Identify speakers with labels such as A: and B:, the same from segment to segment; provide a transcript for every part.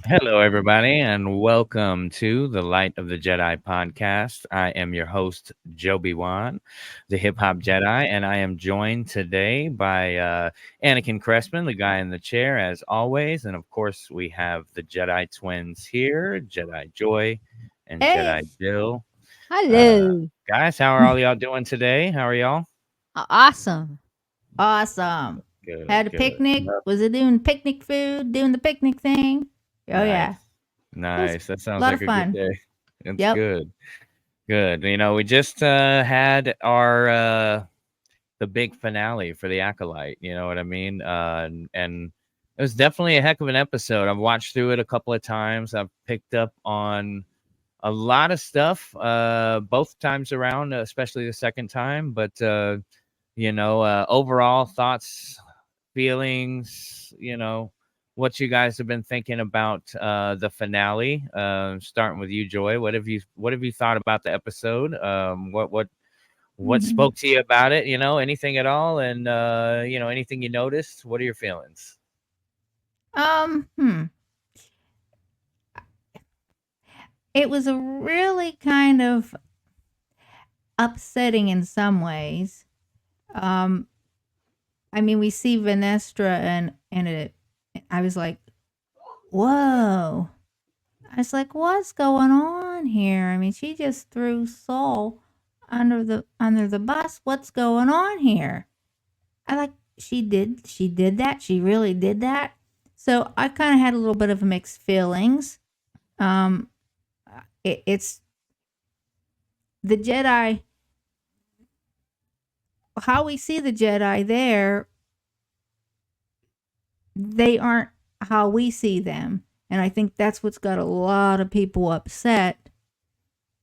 A: Hello, everybody, and welcome to the Light of the Jedi podcast. I am your host, Joby Wan, the Hip Hop Jedi, and I am joined today by Anakin Crespin, the guy in the chair, as always. And of course, we have the Jedi twins here, Jedi Joy and
B: Hey,
A: Jedi Jill. Uh,
B: hello.
A: guys, how are all y'all doing today? How are y'all?
B: Awesome. Awesome.
A: Good,
B: Had a
A: good.
B: picnic. Was it doing picnic food, doing the picnic thing? Oh, yeah.
A: Nice,
B: It was
A: nice. That
B: a
A: sounds
B: lot
A: like
B: of
A: a good
B: fun.
A: day. It's
B: Yep.
A: good. Good. We just had our the big finale for the Acolyte. You know what I mean? And it was definitely a heck of an episode. I've watched through it a couple of times. I've picked up on a lot of stuff both times around, especially the second time. But overall thoughts, feelings. What you guys have been thinking about the finale. Starting with you, Joy. What have you thought about the episode? What
B: Mhm.
A: spoke to you about it? Anything at all? And anything you noticed? What are your feelings?
B: Um, hmm. It was a really kind of upsetting in some ways. Um, I mean, we see Vanestra and it. I was like, whoa. I was like, what's going on here? I mean, she just threw Saul under the bus. What's going on here? I like she did that. She really did that. So I kind of had a little bit of mixed feelings. Um, it's the Jedi. How we see the Jedi there, they aren't how we see them, and I think that's what's got a lot of people upset.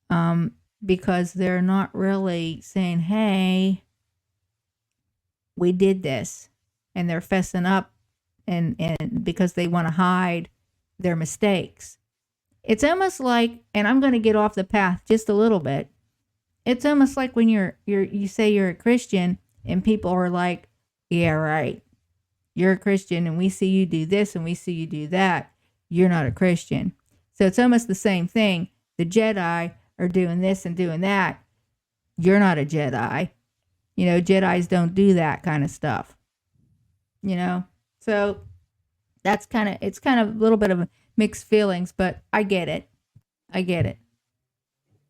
B: Um, because they're not really saying, "Hey, we did this," and they're fessing up, and because they want to hide their mistakes. It's almost like, and I'm going to get off the path just a little bit. It's almost like when you say you're a Christian and people are like, "Yeah, right. You're a Christian and we see you do this and we see you do that. You're not a Christian." So it's almost the same thing. The Jedi are doing this and doing that. You're not a Jedi. Jedis don't do that kind of stuff, you know? So it's kind of a little bit of mixed feelings, but I get it. I get it.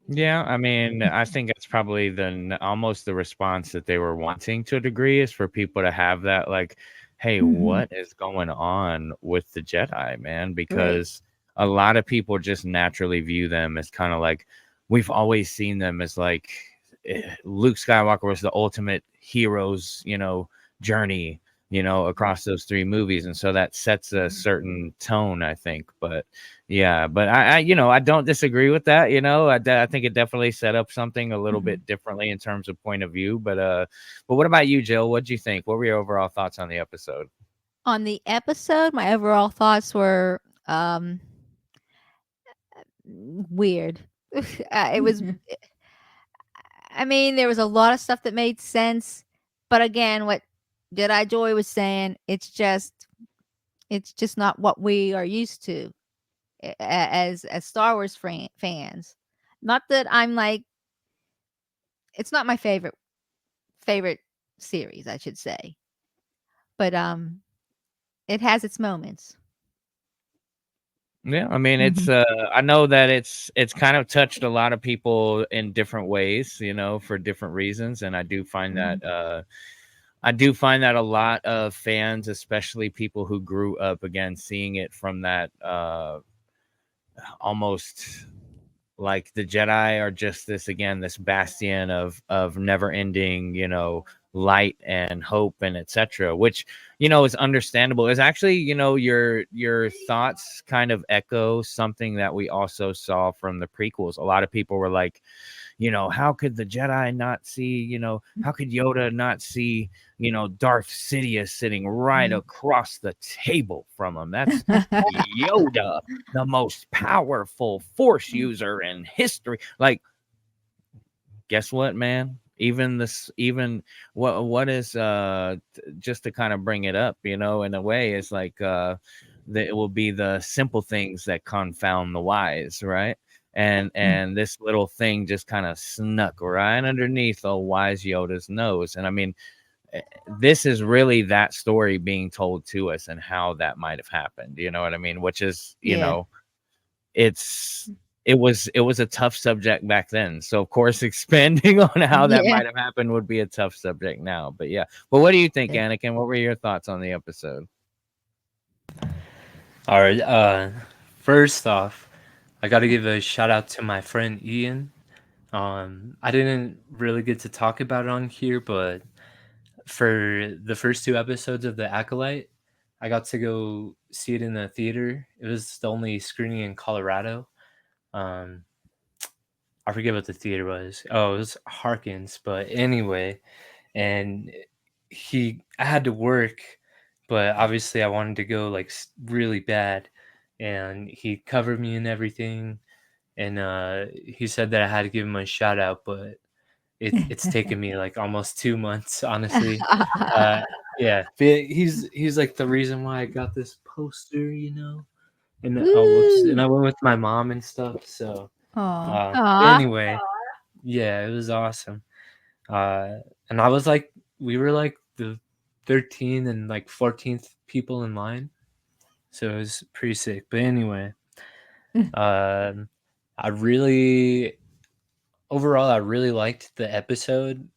A: Yeah, I mean, I think it's probably almost the response that they were wanting to a degree is for people to have that like, hey,
B: Mm-hmm.
A: what is going on with the Jedi, man?
B: Right.
A: Because a lot of people just naturally view them as kind of like we've always seen them as like Luke Skywalker was the ultimate hero's, journey, across those three movies. And so that sets a certain tone, I think. But yeah, but I don't disagree with that. I think it definitely set up something a little
B: Mm-hmm.
A: bit differently in terms of point of view. But what about you, Jill? What do you think? What were your overall thoughts on the episode?
C: On the episode, my overall thoughts were weird. It was, I mean, there was a lot of stuff that made sense, but again, what Jedi Joy was saying, it's just not what we are used to as Star Wars fans. Not that I'm like, it's not my favorite series, I should say, but it has its moments.
A: Yeah, I mean,
B: Mm-hmm.
A: I know that it's kind of touched a lot of people in different ways, for different reasons, and I do find that a lot of fans, especially people who grew up again seeing it from that almost like the Jedi are just this bastion of never ending, light and hope and etc. Which is understandable. Is actually your thoughts kind of echo something that we also saw from the prequels. A lot of people were like, how could the Jedi not see, how could Yoda not see, Darth Sidious sitting right across the table from him? That's Yoda, the most powerful force user in history. Like, guess what, man? Even what is just to kind of bring it up, in a way, is like that it will be the simple things that confound the wise, right? And this little thing just kind of snuck right underneath old wise Yoda's nose. And I mean, this is really that story being told to us and how that might have happened. You know what I mean? Which is,
C: Yeah.
A: it's it was a tough subject back then. So of course, expanding on how that
C: Yeah.
A: might have happened would be a tough subject now. But yeah. But what do you think,
C: Yeah.
A: Anakin? What were your thoughts on the episode?
D: All right. First off, I got to give a shout out to my friend Ian. I didn't really get to talk about it on here, but for the first two episodes of The Acolyte, I got to go see it in the theater. It was the only screening in Colorado. Um, I forget what the theater was. Oh, it was Harkins. But anyway, and I had to work, but obviously I wanted to go like really bad, and he covered me and everything, and he said that I had to give him a shout out, but it's taken me like almost 2 months, honestly. uh yeah, but he's like the reason why I got this poster, and oh whoops, and
C: Woo!
D: I went with my mom and stuff. So
B: Oh,
C: Aw.
D: anyway, yeah, it was awesome. And I was like, we were like the 13th and like 14th people in line, so it was pretty sick. But anyway, I really overall I really liked the episode.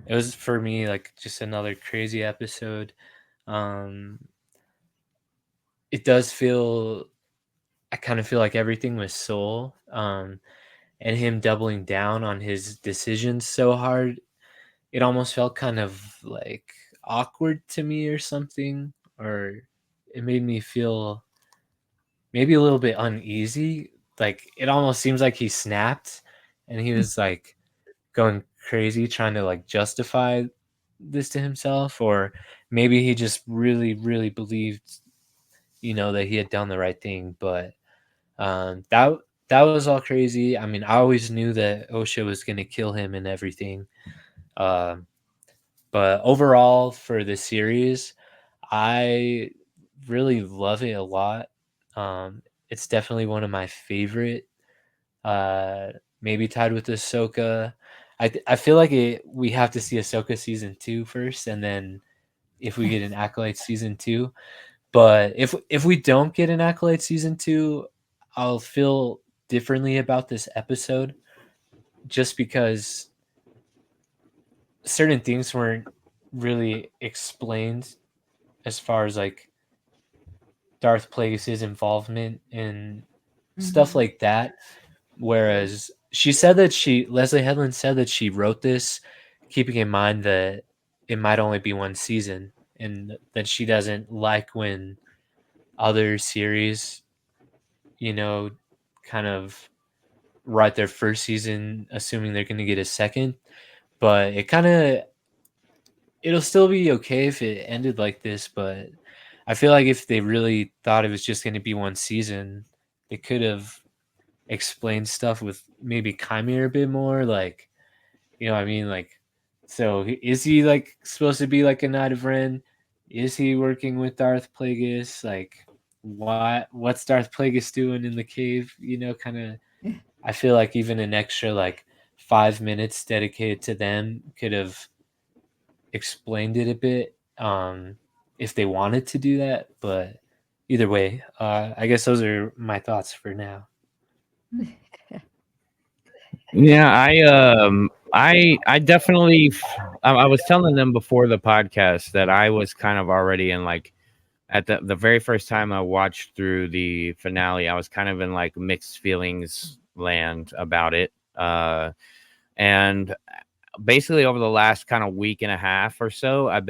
D: It was for me like just another crazy episode. Um, it does feel I kind of feel like everything was Soul. And him doubling down on his decisions so hard, it almost felt kind of like awkward to me or something, or it made me feel maybe a little bit uneasy. Like it almost seems like he snapped and he was like going crazy trying to like justify this to himself, or maybe he just really really believed that he had done the right thing. But that was all crazy. I mean, I always knew that OSHA was going to kill him and everything. um but overall for the series, I really love it a lot. It's definitely one of my favorite, maybe tied with Ahsoka. I feel like we have to see Ahsoka season 2 first, and then if we get an Acolyte season 2. But if we don't get an Acolyte season 2, I'll feel differently about this episode, just because certain things weren't really explained as far as like Darth Plagueis' involvement and stuff like that. Whereas Leslie Headland said that she wrote this keeping in mind that it might only be one season, and that she doesn't like when other series, kind of write their first season assuming they're going to get a second. But it'll still be okay if it ended like this. But I feel like if they really thought it was just going to be one season, they could have explained stuff with maybe Chimera a bit more. Like, you know what I mean? Like, so is he like supposed to be like a Knight of Ren? Is he working with Darth Plagueis? Like, what's Darth Plagueis doing in the cave? Kind of. I feel like even an extra like 5 minutes dedicated to them could have explained it a bit, if they wanted to do that. But either way, I guess those are my thoughts for now.
A: Yeah, I definitely I was telling them before the podcast that I was kind of already in like at the very first time I watched through the finale, I was kind of in like mixed feelings land about it. And basically over the last kind of week and a half or so, I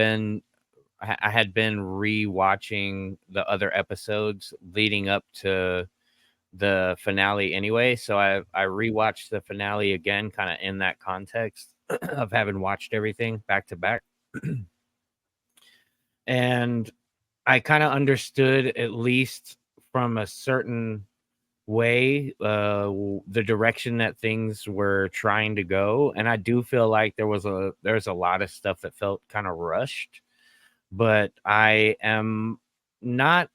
A: had been rewatching the other episodes leading up to the finale anyway. So I rewatched the finale again, kind of in that context of having watched everything back to back. And I kind of understood, at least from a certain way, the direction that things were trying to go. And I do feel like there's a lot of stuff that felt kind of rushed, but I am not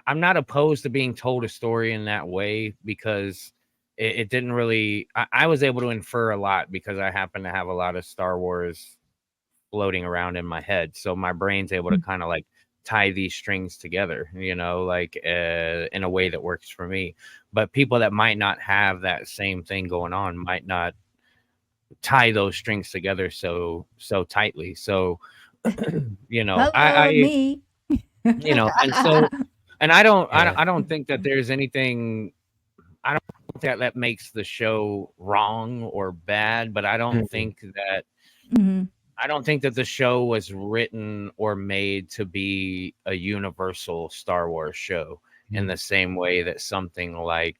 A: I'm not opposed to being told a story in that way, because it didn't really. I was able to infer a lot because I happen to have a lot of Star Wars floating around in my head, so my brain's able to kind of like tie these strings together, like in a way that works for me. But people that might not have that same thing going on might not tie those strings together so tightly. So
B: Hello,
A: I
B: me.
A: and so and I don't
D: Yeah.
A: I don't think that there's anything. I don't think that makes the show wrong or bad, but I don't
D: Mhm.
A: think that
B: hmm
A: the show was written or made to be a universal Star Wars show in the same way that something like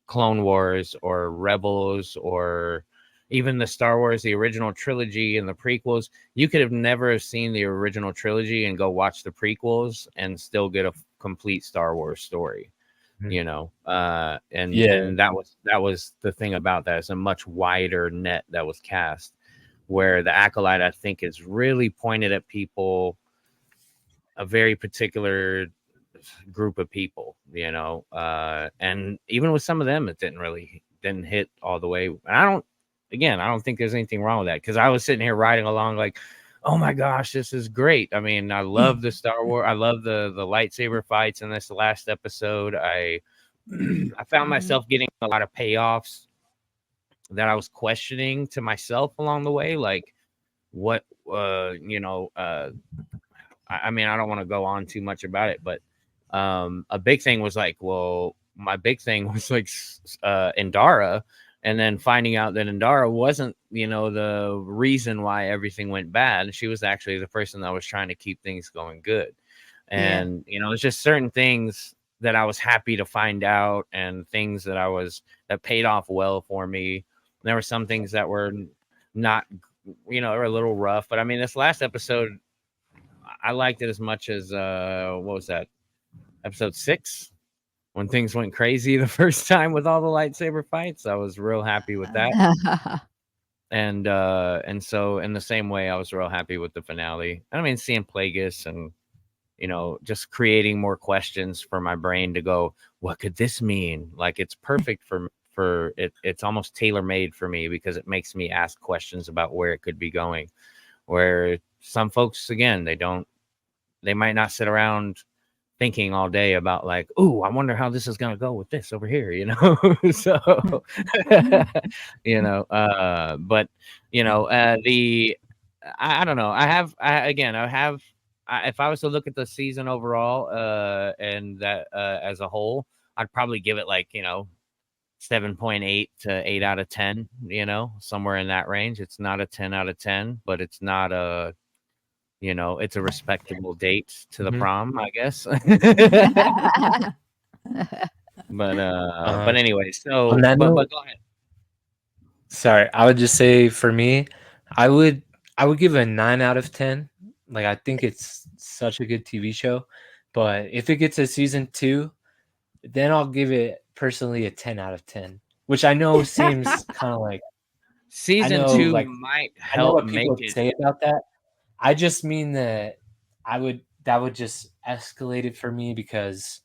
A: Clone Wars or Rebels or even the Star Wars, the original trilogy and the prequels. You could have never seen the original trilogy and go watch the prequels and still get a complete Star Wars story. And
D: Yeah.
A: that was the thing about that. It's a much wider net that was cast, where the Acolyte, I think, is really pointed at people, a very particular group of people, and even with some of them, it didn't hit all the way. And I don't think there's anything wrong with that, because I was sitting here riding along like, oh my gosh, this is great. I mean, I love the Star Wars. I love the lightsaber fights in this last episode. I found myself getting a lot of payoffs that I was questioning to myself along the way, like what I mean, I don't want to go on too much about it, but a big thing was like, well, my big thing was like Indara, and then finding out that Indara wasn't, the reason why everything went bad. She was actually the person that was trying to keep things going good. And it's just certain things that I was happy to find out, and things that paid off well for me. There were some things that were not, were a little rough, but I mean, this last episode, I liked it as much as what was that, episode 6, when things went crazy the first time with all the lightsaber fights. I was real happy with that. And so in the same way, I was real happy with the finale. I mean, seeing Plagueis and just creating more questions for my brain to go, what could this mean? Like, it's perfect for it. It's almost tailor-made for me, because it makes me ask questions about where it could be going, where some folks, again, they might not sit around thinking all day about like, oh, I wonder how this is going to go with this over here, so but the I don't know. If I was to look at the season overall, and that as a whole, I'd probably give it like 7.8 to 8 out of 10, somewhere in that range. It's not a 10 out of 10, but it's not a it's a respectable date to the prom, I guess. But anyway, so
D: On that
A: but
D: note,
A: go ahead.
D: sorry, I would just say for me, I would give a 9 out of 10. Like, I think it's such a good TV show, but if it gets a season 2, then I'll give it personally a 10 out of 10, which I know seems kind of like,
A: Season
D: know,
A: 2
D: like,
A: might
D: I know
A: help
D: what
A: make
D: people
A: it.
D: say about that. I just mean that that would just escalate it for me, because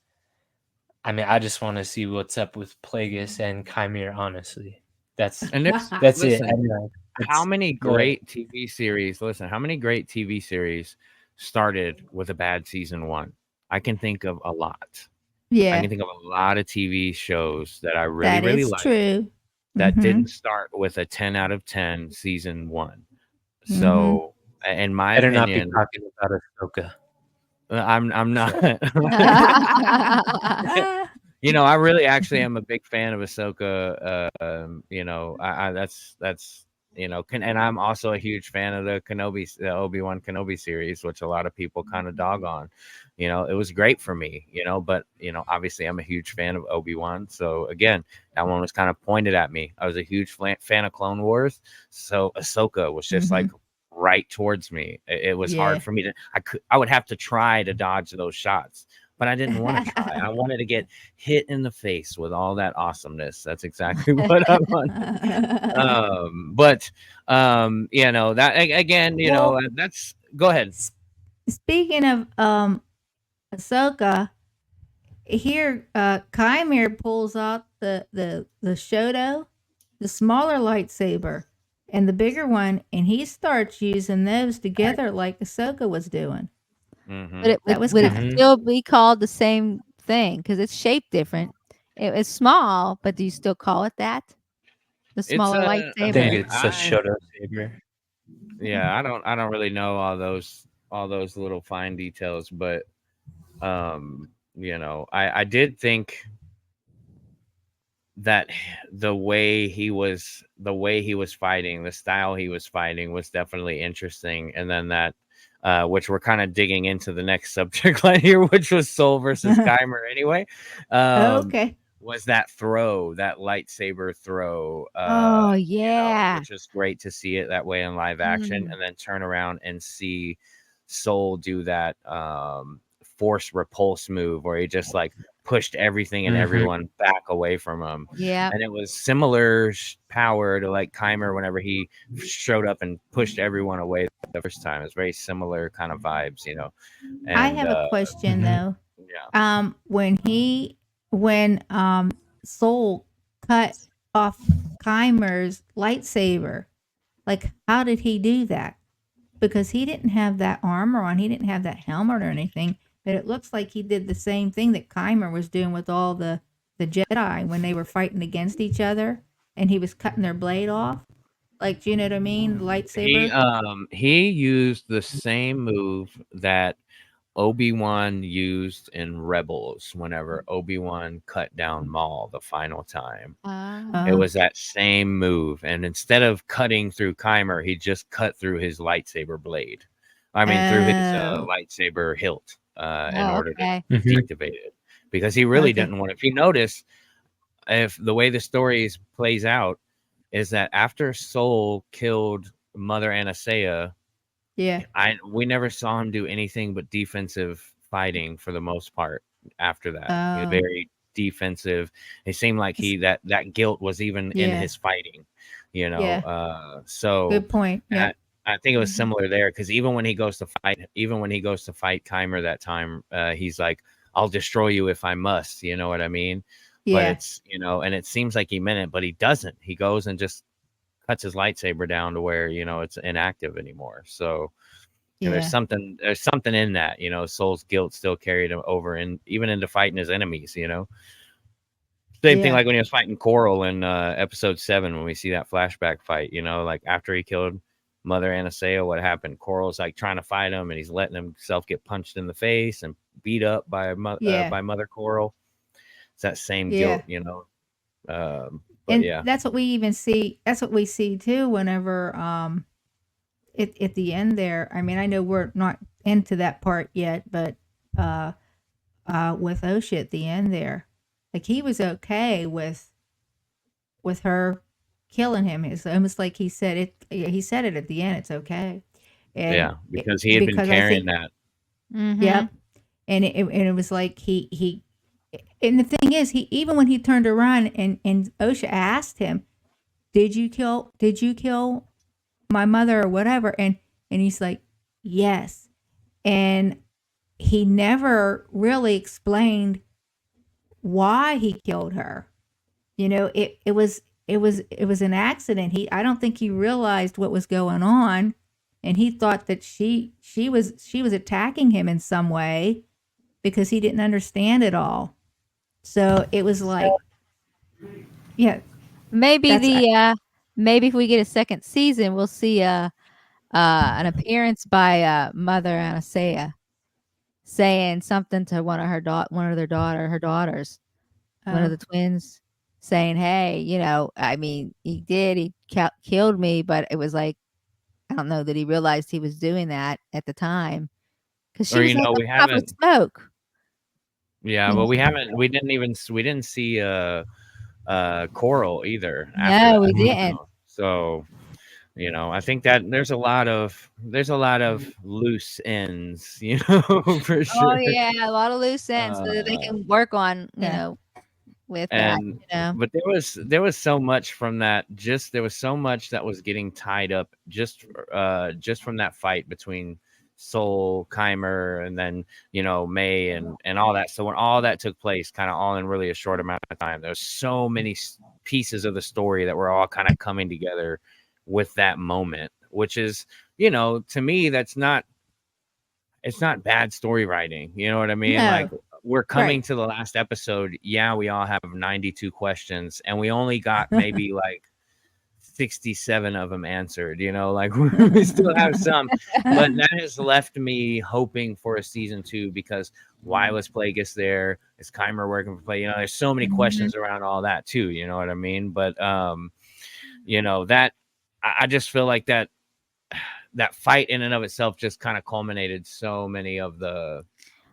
D: I mean, I just want to see what's up with Plagueis and Chimera, honestly. That's
A: And there's
D: it.
A: listen,
D: I know.
A: how many
D: Go ahead.
A: great TV series? Listen, how many great TV series started with a bad season 1? I can think of a lot. I
B: Yeah,
A: can think of a lot of TV shows that I really,
B: that
A: really
B: is
A: like
B: true.
A: that
B: Mm-hmm.
A: didn't start with a 10 out of 10 season 1.
B: Mm-hmm.
A: So, in my
D: Better not be
A: opinion,
D: talking about Ahsoka.
A: I'm not.
B: Ah,
A: I really actually am a big fan of Ahsoka. That's and I'm also a huge fan of the Obi-Wan Kenobi series, which a lot of people kind of dog on. It was great for me, but obviously I'm a huge fan of Obi-Wan. So again, that one was kind of pointed at me. I was a huge fan of Clone Wars, so Ahsoka was just like right towards me. It was hard for me to. I would have to try to dodge those shots, but I didn't want to try. I wanted to get hit in the face with all that awesomeness. That's exactly what I wanted. But that again,
B: Well,
A: that's. Go ahead.
B: Speaking of Ahsoka, here Chimera pulls out the Shoto, the smaller lightsaber, and the bigger one, and he starts using those together like Ahsoka was doing.
A: Mm-hmm.
C: But
B: That was
C: would it
B: kind.
C: still be called the same thing? Because it's shaped different. It's small, but do you still call it that? The
A: It's
C: smaller
D: I
C: lightsaber.
D: think it's a Shoto saber.
A: Yeah, I don't really know all those little fine details, but I did think that the way he was fighting, the style he was fighting was definitely interesting. And then that which we're kind of digging into the next subject line here, which was Soul versus Kymer anyway.
B: Okay.
A: Was that throw, that lightsaber throw,
C: Oh yeah.
A: which is great to see it that way in live action, and then turn around and see Soul do that force repulse move where he just like pushed everything and everyone back away from him.
C: Yeah.
A: And it was similar power to like Kymer whenever he showed up and pushed everyone away the first time. It's very similar kind of vibes, And,
B: I have a question though.
A: Yeah.
B: When Soul cut off Kymer's lightsaber, like how did he do that? Because he didn't have that armor on, he didn't have that helmet or anything. But it looks like he did the same thing that Kymer was doing with all the Jedi when they were fighting against each other, and he was cutting their blade off. Like, do you know what I mean? Lightsaber.
A: He used the same move that Obi-Wan used in Rebels whenever Obi-Wan cut down Maul the final time. It was that same move, and instead of cutting through Kymer, he just cut through his lightsaber blade. I mean, through his lightsaber hilt in order to deactivate it, because he really didn't want it. If you notice, if the way the story plays out is that after Soul killed Mother Anastasia, we never saw him do anything but defensive fighting for the most part after that. He was very defensive. It seemed like that guilt was even in his fighting, so
B: good point. Yeah.
A: I think it was similar there, because even when he goes to fight Kymer that time, he's like, I'll destroy you if I must, you know what I mean?
B: Yeah.
A: But it's, and it seems like he meant it, but he doesn't. He goes and just cuts his lightsaber down to where, it's inactive anymore. So there's something in that, Soul's guilt still carried him over, and even into fighting his enemies, Same thing like when he was fighting Coral in episode 7, when we see that flashback fight, like after he killed Mother Anastasia, what happened? Coral's like trying to fight him, and he's letting himself get punched in the face and beat up by Mother Coral. It's that same guilt, but
B: that's what we even see. That's what we see too whenever at the end there. I mean, I know we're not into that part yet, but with Osha at the end there, like he was okay with her killing him. It's almost like he said it. He said it at the end. It's okay. And
A: because he had been carrying that.
B: Yep. And it was like he. And the thing is, even when he turned around and Osha asked him, "Did you kill my mother or whatever?" And he's like, "Yes." And he never really explained why he killed her. It was an accident. I don't think he realized what was going on, and he thought that she was attacking him in some way because he didn't understand it all. So it was like,
C: maybe maybe if we get a second season, we'll see an appearance by Mother Anastasia saying something to one of her daughters, one of the twins, saying, "Hey, I mean, he killed me, but it was like, I don't know that he realized he was doing that at the time, because she was like
A: we
C: puff of
A: haven't.
C: smoke."
A: Yeah, but we didn't see Coral either.
C: No, we didn't.
A: So, I think that there's a lot of loose ends, for sure.
C: Oh yeah, a lot of loose ends so that they can work on, with
A: and,
C: that.
A: But there was so much from that. There was so much that was getting tied up just from that fight between Soul, Keimer, and then May and all that. So when all that took place, kind of all in really a short amount of time, there's so many pieces of the story that were all kind of coming together with that moment, which is to me it's not bad story writing. You know what I mean?
B: No.
A: Like we're coming
B: Right.
A: to the last episode. Yeah, we all have 92 questions, and we only got maybe like 67 of them answered. Like we still have some, but that has left me hoping for a season 2 because why was Plagueis there? Is Keimer working for Plague? There's so many questions around all that too. You know what I mean? But that I just feel like that fight in and of itself just kind of culminated so many of the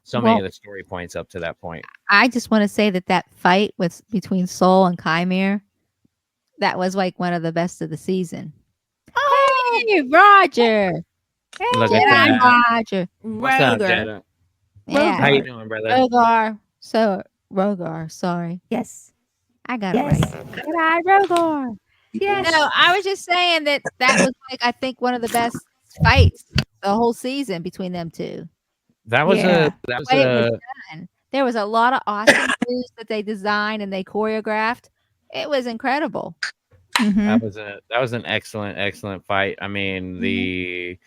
A: story points up to that point.
C: I just want to say that fight between Soul and Keimer, that was like one of the best of the season.
B: Oh,
C: Hey, Roger. Hey,
A: Look at
C: Jedi
A: that.
C: Roger.
A: What's up,
B: Rogar.
A: Jedi?
C: Yeah.
A: How you doing, brother?
C: Rogar. Sorry.
B: Yes.
C: I got
B: Yes.
C: it right. Jedi Rogar.
B: Yes.
C: No, I was just saying that was like, I think, one of the best fights the whole season between them two.
A: That was
B: Yeah.
C: The way it was done. There was a lot of awesome moves that they designed and they choreographed. It was incredible.
B: Mhm.
A: that was an excellent fight. I mean,
C: Mhm.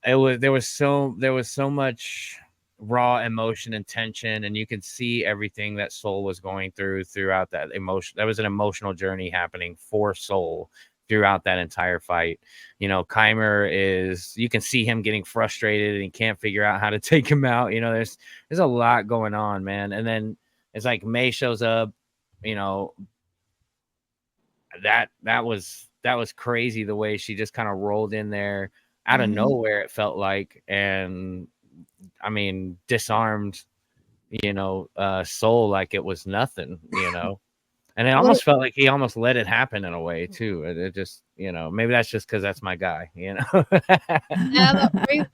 A: there was so much raw emotion and tension, and you could see everything that Soul was going throughout that emotion. That was an emotional journey happening for Soul throughout that entire fight. Keimer you can see him getting frustrated and he can't figure out how to take him out. There's a lot going on, man. And then it's like May shows up, that was crazy the way she just kind of rolled in there out of nowhere, it felt like, and I mean disarmed Soul like it was nothing, and it almost felt like he almost let it happen in a way too. It just maybe that's just because that's my guy.
C: Now,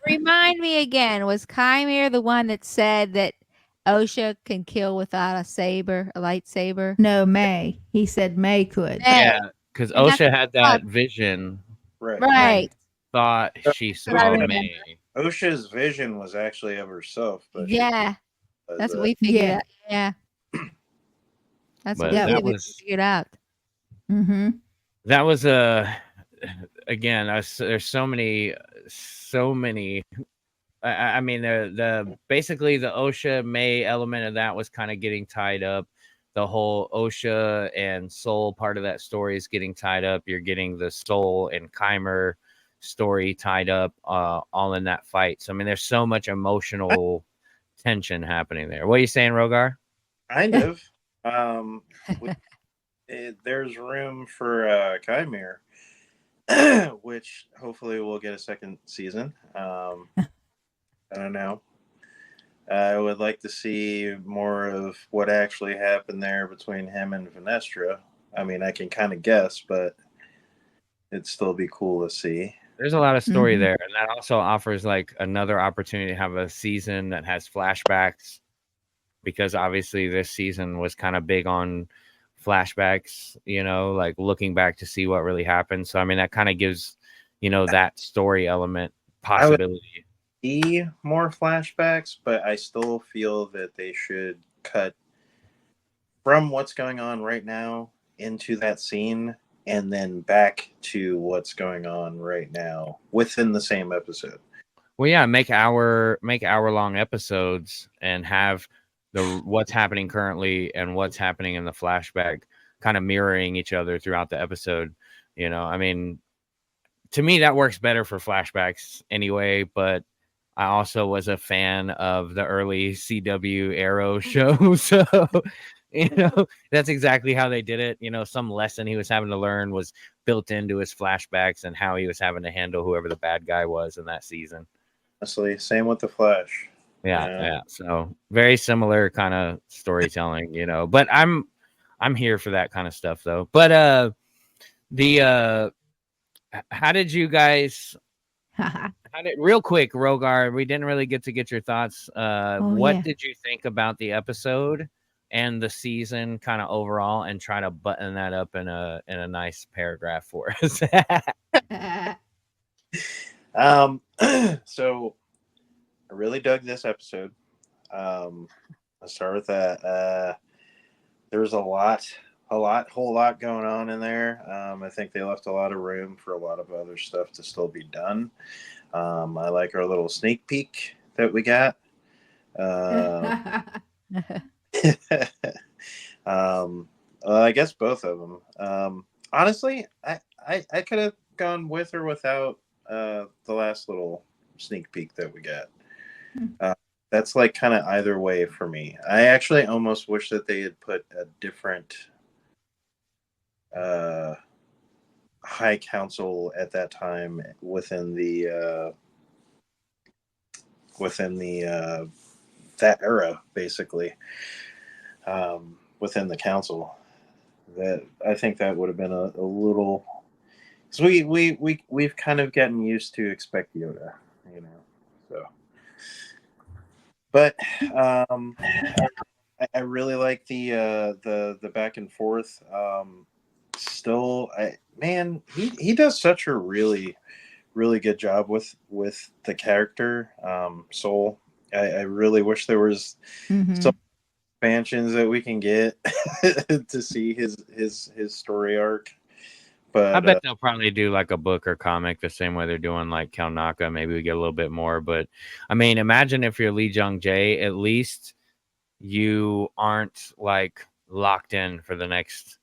C: remind me again, was Keimer the one that said that OSHA can kill without a lightsaber?
B: No, May. He said May could.
A: Yeah, because
C: And that's
A: OSHA had
C: what I
A: that vision,
C: Right.
A: thought she
C: That's what I
A: saw
C: remember.
A: May.
E: OSHA's vision was actually of herself, but
C: Yeah. That's what we figured out. Yeah. That's
A: But
C: what
A: that
C: we
A: was
C: figured out.
B: Mm-hmm.
A: that was again. There's so many. I mean, the basically the OSHA May element of that was kind of getting tied up. The whole OSHA and Soul part of that story is getting tied up. You're getting the Soul and Keimer story tied up, all in that fight. So I mean, there's so much emotional tension happening there. What are you saying, Rogar?
E: kind of. There's room for Keimer, which hopefully we'll get a second season. I don't know. I would like to see more of what actually happened there between him and Vanestra. I mean, I can kind of guess, but it'd still be cool to see.
A: There's a lot of story
B: Mhm.
A: there, and that also offers like another opportunity to have a season that has flashbacks, because obviously this season was kind of big on flashbacks, like looking back to see what really happened. So I mean, that kind of gives that story element possibility.
E: See more flashbacks, but I still feel that they should cut from what's going on right now into that scene and then back to what's going on right now within the same episode.
A: Well, yeah, make hour long episodes and have what's happening currently and what's happening in the flashback kind of mirroring each other throughout the episode. I mean, to me that works better for flashbacks anyway, but I also was a fan of the early CW Arrow show, so that's exactly how they did it. Some lesson he was having to learn was built into his flashbacks and how he was having to handle whoever the bad guy was in that season.
E: Honestly, same with the Flash.
A: Yeah. So very similar kind of storytelling, but I'm here for that kind of stuff though. But how did you guys real quick, Rogar, we didn't really get your thoughts. What did you think about the episode and the season kind of overall, and try to button that up in a nice paragraph for us?
E: So really dug this episode. I'll start with that. There was a whole lot going on in there. I think they left a lot of room for a lot of other stuff to still be done. I like our little sneak peek that we got. I guess both of them. Honestly, I could have gone with or without the last little sneak peek that we got. That's like kind of either way for me. I actually almost wish that they had put a different high council at that time within the that era, basically, within the council. That I think that would have been a little. So we've kind of gotten used to expect Yoda, you know. So, but I really like the back and forth. Still, he does such a really good job with the character, Soul. I really wish there was some expansions that we can get to see his story arc. But
A: I bet they'll probably do like a book or comic the same way they're doing like Kalnaka. Maybe we get a little bit more. But I mean, imagine if you're Lee Jung Jae, at least you aren't like locked in for the next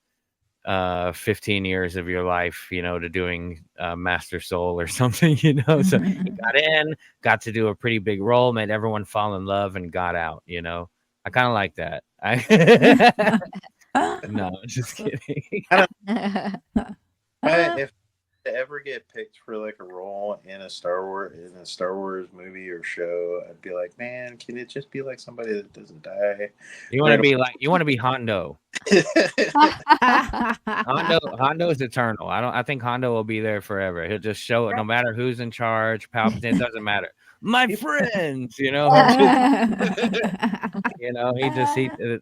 A: 15 years of your life, you know, to doing Master Soul or something, you know. So he got in, got to do a pretty big role, made everyone fall in love, and got out, you know. I kind of like that. No, just kidding.
E: if I ever get picked for like a role in a Star Wars movie or show, I'd be like, man, can it just be like somebody that doesn't die?
A: You want to be Hondo. Hondo is eternal. I think Hondo will be there forever. He'll just show it no matter who's in charge. Palpatine, it doesn't matter. My friends, you know, you know,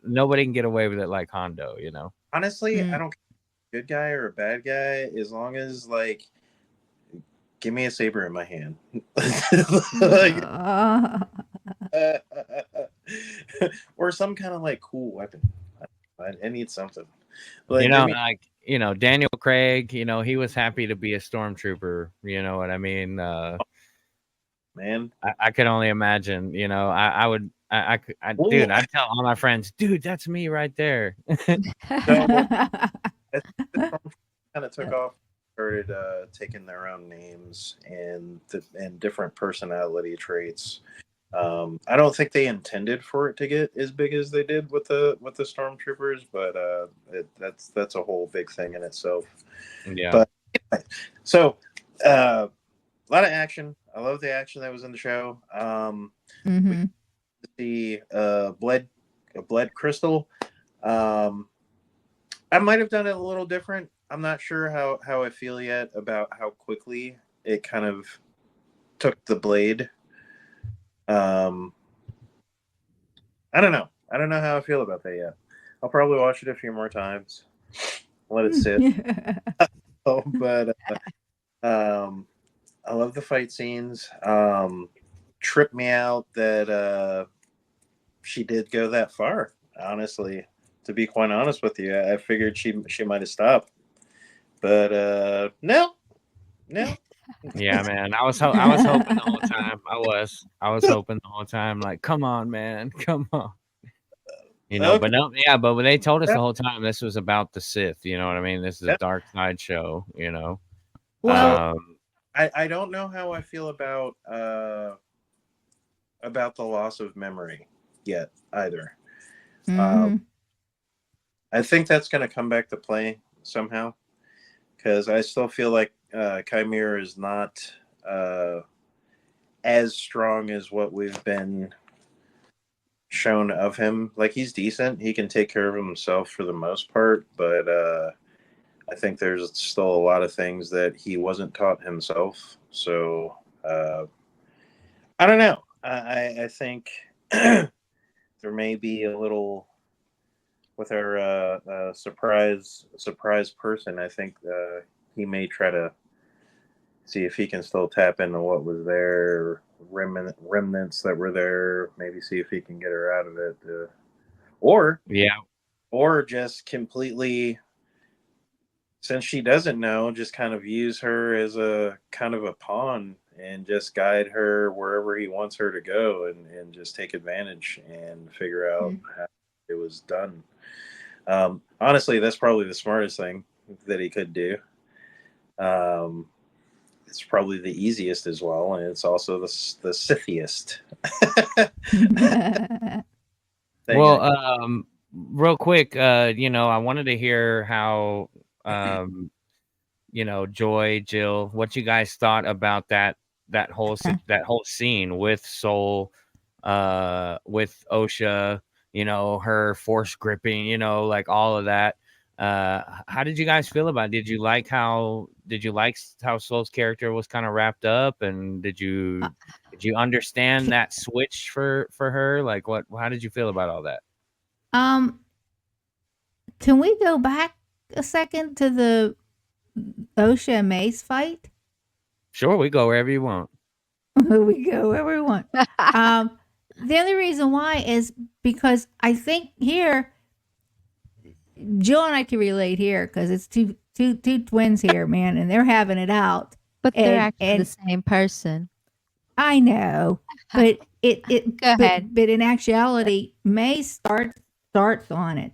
A: nobody can get away with it like Hondo, you know.
E: Honestly, I don't care if good guy or a bad guy, as long as like give me a saber in my hand. Or some kind of like cool weapon. I need something.
A: Like, you know, Daniel Craig, you know, he was happy to be a stormtrooper. You know what I mean?
E: Man,
A: I could only imagine. You know, I'd tell all my friends, dude, that's me right there.
E: So, kind of took off, started taking their own names and different personality traits. I don't think they intended for it to get as big as they did with the stormtroopers, but that's a whole big thing in itself.
A: Yeah.
E: But anyway, so a lot of action. I love the action that was in the show. We see blood crystal. I might have done it a little different. I'm not sure how I feel yet about how quickly it kind of took the blade. I don't know. I don't know how I feel about that yet. I'll probably watch it a few more times. Let it sit. But I love the fight scenes. Tripped me out that she did go that far. Honestly, to be quite honest with you, I figured she might have stopped, but no.
A: Yeah, man. I was hoping the whole time. I was hoping the whole time. Like, come on, man, come on. You know, but no, yeah. But when they told us the whole time this was about the Sith, you know what I mean? This is a dark side show. You know.
E: Well, I don't know how I feel about the loss of memory yet either. I think that's going to come back to play somehow, because I still feel like Chimera is not as strong as what we've been shown of him. Like, he's decent. He can take care of himself for the most part, but I think there's still a lot of things that he wasn't taught himself. So I don't know. I think there may be a little with our surprise person. I think he may try to see if he can still tap into what was there remnants that were there. Maybe see if he can get her out of it, or
A: Yeah.
E: just completely, since she doesn't know, just kind of use her as a kind of a pawn and just guide her wherever he wants her to go, and just take advantage and figure out how it was done. Honestly, that's probably the smartest thing that he could do. It's probably the easiest as well, and it's also the Sithiest.
A: Well, real quick, I wanted to hear how, Joy, Jill, what you guys thought about that whole scene with Soul, with Osha, her force gripping, like all of that. How did you guys feel about it? Did you like how Soul's character was kind of wrapped up, and did you understand that switch for her? Like, how did you feel about all that?
B: Can we go back a second to the Osha and Mace fight?
A: Sure, we go wherever you want.
B: We go wherever we want. The only reason why is because I think here, Jill and I can relate here because it's two twins here, man, and they're having it out.
C: But they're actually the same person.
B: I know, but
C: Go ahead.
B: But in actuality, May starts on it.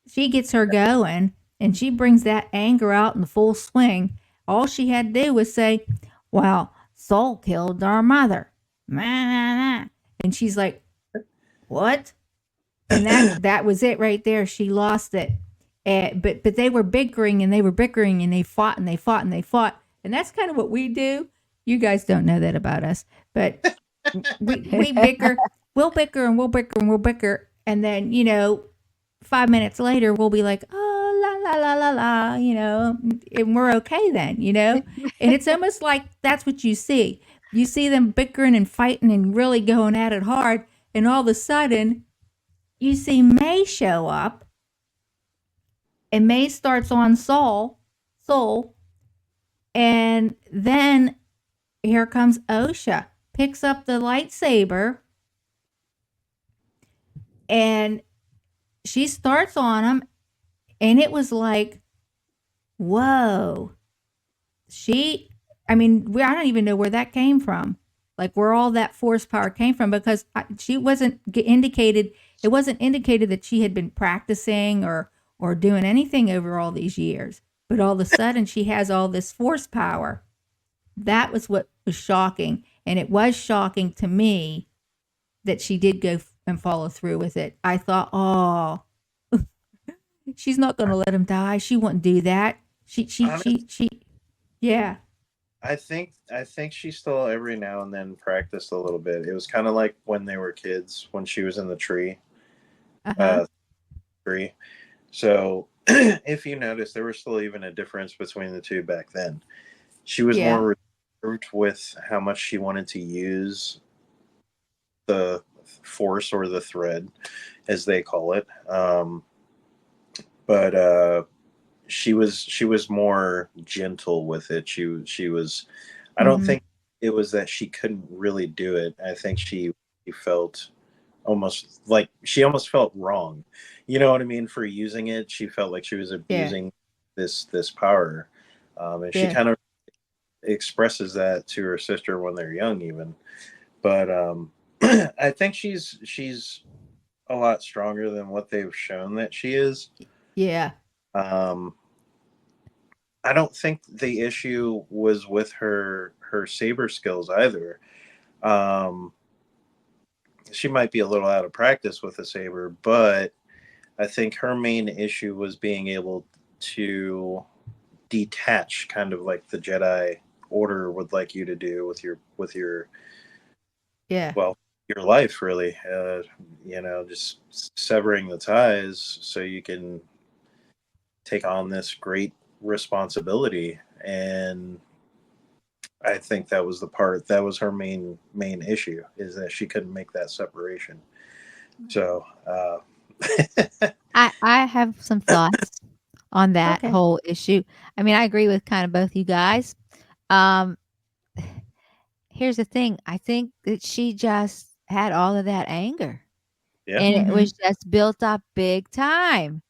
B: She gets her going, and she brings that anger out in full swing. All she had to do was say, "Well, Soul killed our mother," and she's like, "What?" And that was it right there. She lost it. But they were bickering and they fought and they fought and they fought. And that's kind of what we do. You guys don't know that about us, but we bicker. We'll bicker and we'll bicker and we'll bicker. And then, 5 minutes later, we'll be like, oh, la, la, la, la, la, and we're okay then, And it's almost like that's what you see. You see them bickering and fighting and really going at it hard. And all of a sudden, you see May show up. And May starts on Soul. And then here comes Osha, picks up the lightsaber, and she starts on him, and it was like, whoa. I don't even know where that came from. Like where all that force power came from, because she wasn't indicated. It wasn't indicated that she had been practicing or doing anything over all these years. But all of a sudden, she has all this force power. That was what was shocking. And it was shocking to me that she did go and follow through with it. I thought, oh, she's not going to let him die. She wouldn't do that. Yeah.
E: I think she still every now and then practiced a little bit. It was kind of like when they were kids, when she was in the tree. Tree. So if you notice, there was still even a difference between the two back then. She was more reserved with how much she wanted to use the force or the thread, as they call it. But she was more gentle with it. She was. I don't think it was that she couldn't really do it. I think she felt almost felt wrong. You know what I mean? For using it, she felt like she was abusing this power, and she kind of expresses that to her sister when they're young, even. But I think she's a lot stronger than what they've shown that she is.
B: Yeah.
E: I don't think the issue was with her saber skills either. She might be a little out of practice with the saber, but I think her main issue was being able to detach, kind of like the Jedi Order would like you to do with your your life, really. Just severing the ties so you can take on this great responsibility. And I think that was her main issue, is that she couldn't make that separation. So
C: I have some thoughts on that whole issue. I mean, I agree with kind of both you guys. here's the thing. I think that she just had all of that anger.
E: Yeah.
C: And it was just built up big time.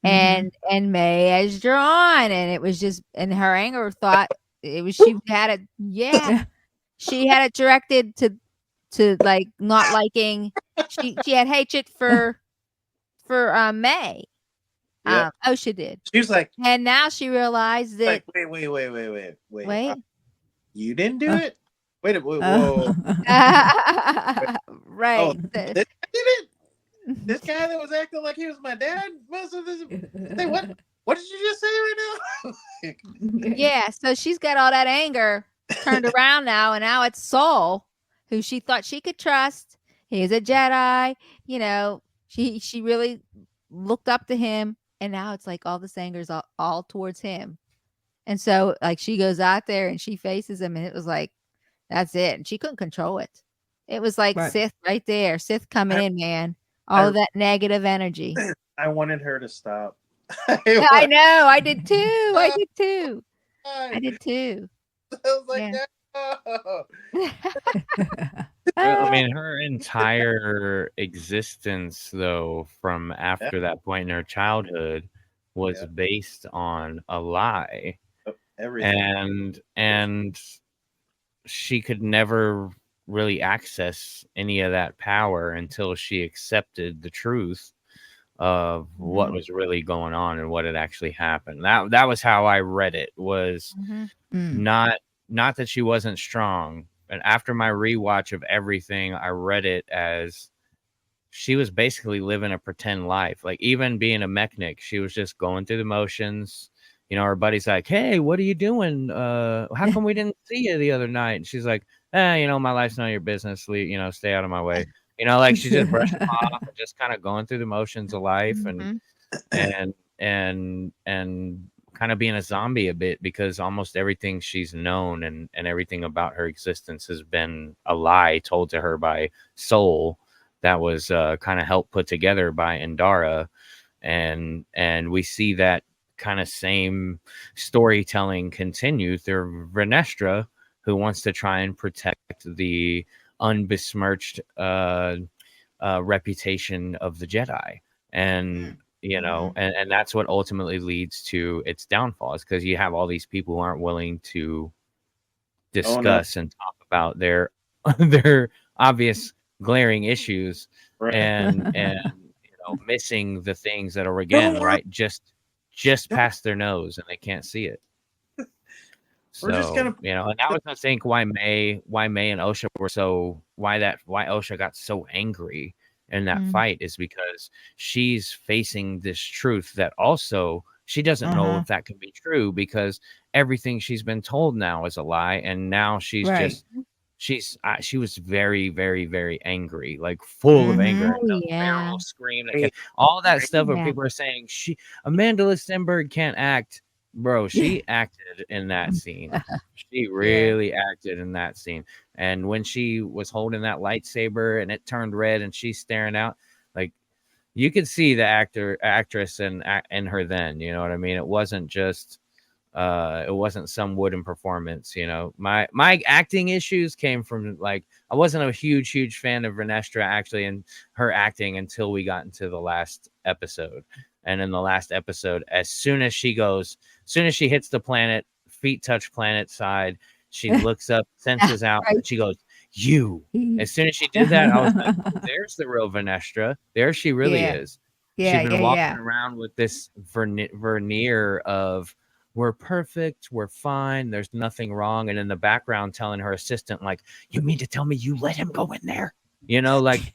B: Mhm.
C: And May has drawn, and it was just, and her anger thought it was, she had it. Yeah. She had it directed to like not liking, she had hatred for May.
E: Yeah.
C: Osha did.
E: She was like,
C: And now she realized that
E: wait.
C: wait.
E: You didn't do it? Wait, whoa.
C: Right.
E: Oh, this guy did it? This guy that was acting like he was my dad? Most of this. Say what? What did you just say right now?
C: Yeah, so she's got all that anger turned around now, and now it's Saul, who she thought she could trust. He's a Jedi, you know. She really looked up to him, and now it's like all this anger's all towards him. And so like she goes out there and she faces him, and it was like, that's it. And she couldn't control it. It was like
B: Right.
C: Sith right there. Sith coming in, man. All of that negative energy.
E: I wanted her to stop.
C: I know. I did too. I did too. I did too.
E: I was like,
C: Yeah.
E: no.
A: I mean, her entire existence, though, from after that point in her childhood, was based on a lie,
E: Everything.
A: and she could never really access any of that power until she accepted the truth of what was really going on and what had actually happened. That was how I read it. Was not that she wasn't strong. And after my rewatch of everything, I read it as she was basically living a pretend life. Like, even being a mechanic, she was just going through the motions. You know, her buddy's like, "Hey, what are you doing? How come we didn't see you the other night?" And she's like, you know, my life's none of your business. You know, stay out of my way. You know, like, she's just brushing off and just kind of going through the motions of life, and kind of being a zombie a bit, because almost everything she's known and everything about her existence has been a lie told to her by Soul that was kind of helped put together by Indara. And we see that kind of same storytelling continue through Renestra, who wants to try and protect the unbesmirched reputation of the Jedi. And you know, and that's what ultimately leads to its downfall, is because you have all these people who aren't willing to discuss and talk about their obvious glaring issues, and you know, missing the things that are, again, right, just past their nose, and they can't see it. So, you know, and that was, I think, why May and Osha were so, why Osha got so angry in that fight, is because she's facing this truth that also she doesn't know if that can be true, because everything she's been told now is a lie. And now she's she was very, very, very angry, like full of anger, and the feral scream, all that stuff where people are saying Amanda Stenberg can't act. Bro, she acted in that scene. She really acted in that scene. And when she was holding that lightsaber and it turned red and she's staring out, like, you could see the actress in her then. You know what I mean? It wasn't just it wasn't some wooden performance. You know, my acting issues came from, like, I wasn't a huge fan of Renestra actually and her acting until we got into the last episode. And in the last episode, as soon as she hits the planet, feet touch planet side, she looks up, senses out, and she goes, "You." As soon as she did that, I was like, oh, there's the real Venestra. There she really is. She's been walking around with this veneer of, we're perfect, we're fine, there's nothing wrong. And in the background telling her assistant, like, "You mean to tell me you let him go in there?" You know, like,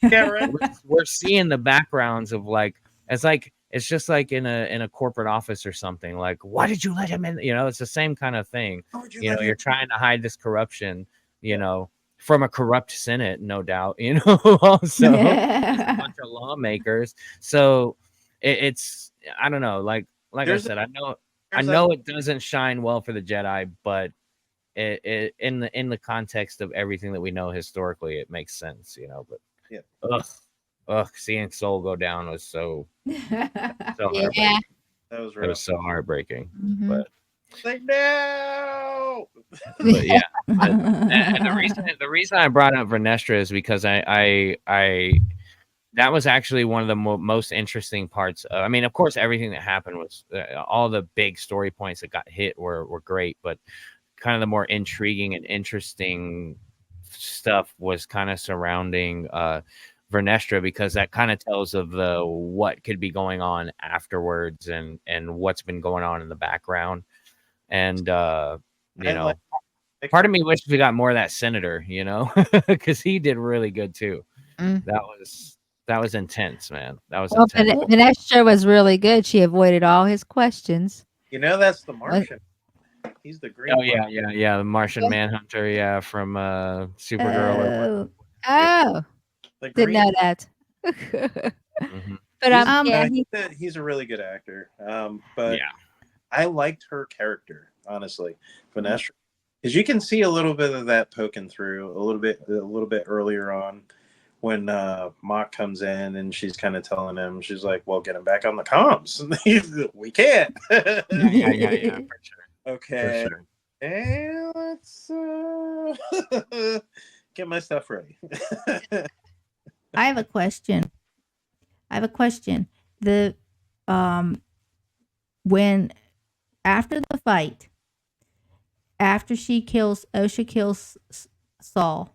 A: we're seeing the backgrounds of, like, it's just like in a corporate office or something. Like, why did you let him in? You know, it's the same kind of thing. You know, you're trying to hide this corruption, you know, from a corrupt Senate, no doubt, you know, also a bunch of lawmakers. So it's, I don't know, like I said, I know it doesn't shine well for the Jedi, but it in the context of everything that we know historically, it makes sense, you know. But seeing Soul go down was so heartbreaking.
E: That was
A: real. It was so heartbreaking.
C: Mm-hmm.
A: But
E: like, no.
A: But yeah, and the reason I brought up Vernestra is because I that was actually one of the most interesting parts. I mean, of course, everything that happened was all the big story points that got hit were great, but kind of the more intriguing and interesting stuff was kind of surrounding Vernestra, because that kind of tells of the what could be going on afterwards and what's been going on in the background. And you know, part of me wishes we got more of that senator, you know, because he did really good too. That was intense, man. That was intense.
C: Vanessa was really good. She avoided all his questions.
E: You know, that's the Martian. He's the green.
A: Oh yeah, the Martian Manhunter, yeah, from Supergirl.
C: Oh, didn't know that. But
E: he's a really good actor. But I liked her character, honestly, Vanessa, because you can see a little bit of that poking through a little bit earlier on when Mock comes in and she's kind of telling him, she's like, "Well, get him back on the comms." We can't.
A: yeah, for sure.
E: Okay.
A: For sure.
E: And let's get my stuff ready.
B: I have a question. The when after the fight, after OSHA kills Soul,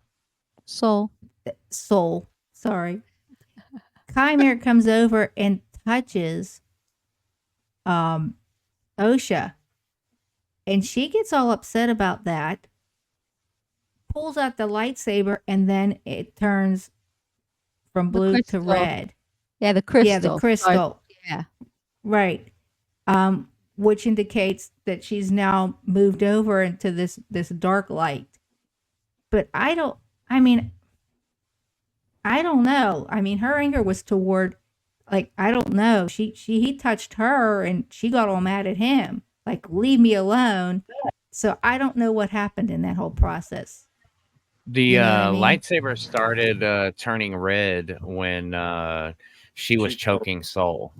B: sorry. Chimera comes over and touches OSHA. And she gets all upset about that, pulls out the lightsaber, and then it turns from blue to red.
C: Yeah, the crystal.
B: Yeah, the crystal.
C: Yeah.
B: Right. Which indicates that she's now moved over into this dark light. But I don't know. I mean, her anger was toward, like, I don't know. He touched her and she got all mad at him. Like, leave me alone. So I don't know what happened in that whole process.
A: The lightsaber started turning red when she was choking Soul.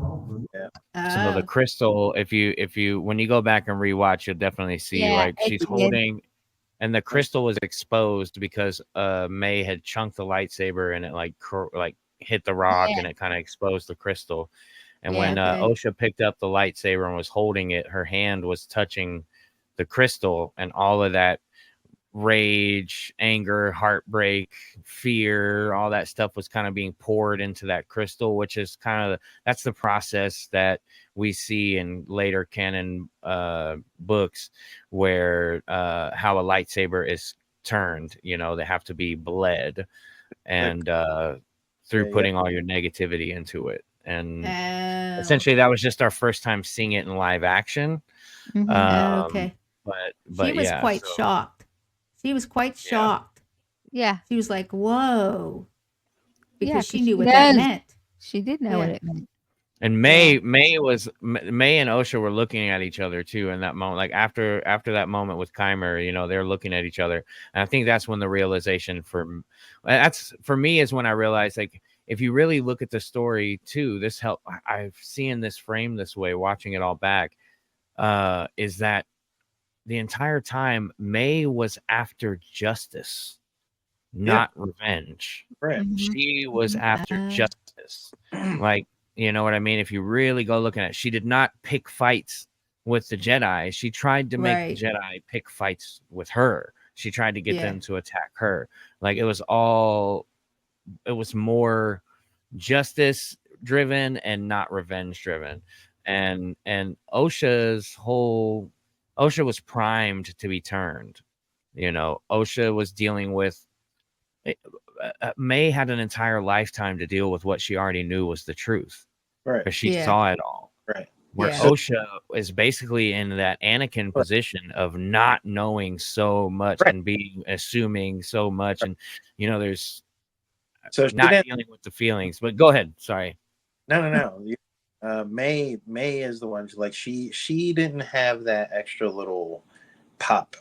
A: Yeah. So the crystal, if you when you go back and rewatch, you'll definitely see she's holding, and the crystal was exposed because May had chunked the lightsaber and it like hit the rock and it kind of exposed the crystal. And when OSHA picked up the lightsaber and was holding it, her hand was touching the crystal, and all of that rage, anger, heartbreak, fear, all that stuff was kind of being poured into that crystal, which is kind of that's the process that we see in later canon books where how a lightsaber is turned. You know, they have to be bled, and through putting all your negativity into it. And essentially that was just our first time seeing it in live action.
B: Okay.
A: But
B: she was quite shocked. She was quite shocked.
C: Yeah.
B: She was like, whoa. Because she knew what that meant.
C: She did know what it meant.
A: And May and OSHA were looking at each other too in that moment. Like after that moment with Chimera, you know, they're looking at each other. And I think that's when the realization for me is when I realized, like, if you really look at the story too, this helped. I've seen this frame this way, watching it all back, is that the entire time May was after justice, not revenge.
E: Right.
A: She was after justice. Like, you know what I mean? If you really go looking at it, she did not pick fights with the Jedi. She tried to make the Jedi pick fights with her. She tried to get them to attack her. Like, it was more justice driven and not revenge driven. And OSHA was primed to be turned. You know, OSHA was dealing with May had an entire lifetime to deal with what she already knew was the truth.
E: Right.
A: Because she saw it all.
E: Right.
A: Where OSHA is basically in that Anakin position of not knowing so much and being assuming so much. And, you know, there's not dealing with the feelings. But go ahead. Sorry.
E: No. May is the one, like, she didn't have that extra little pop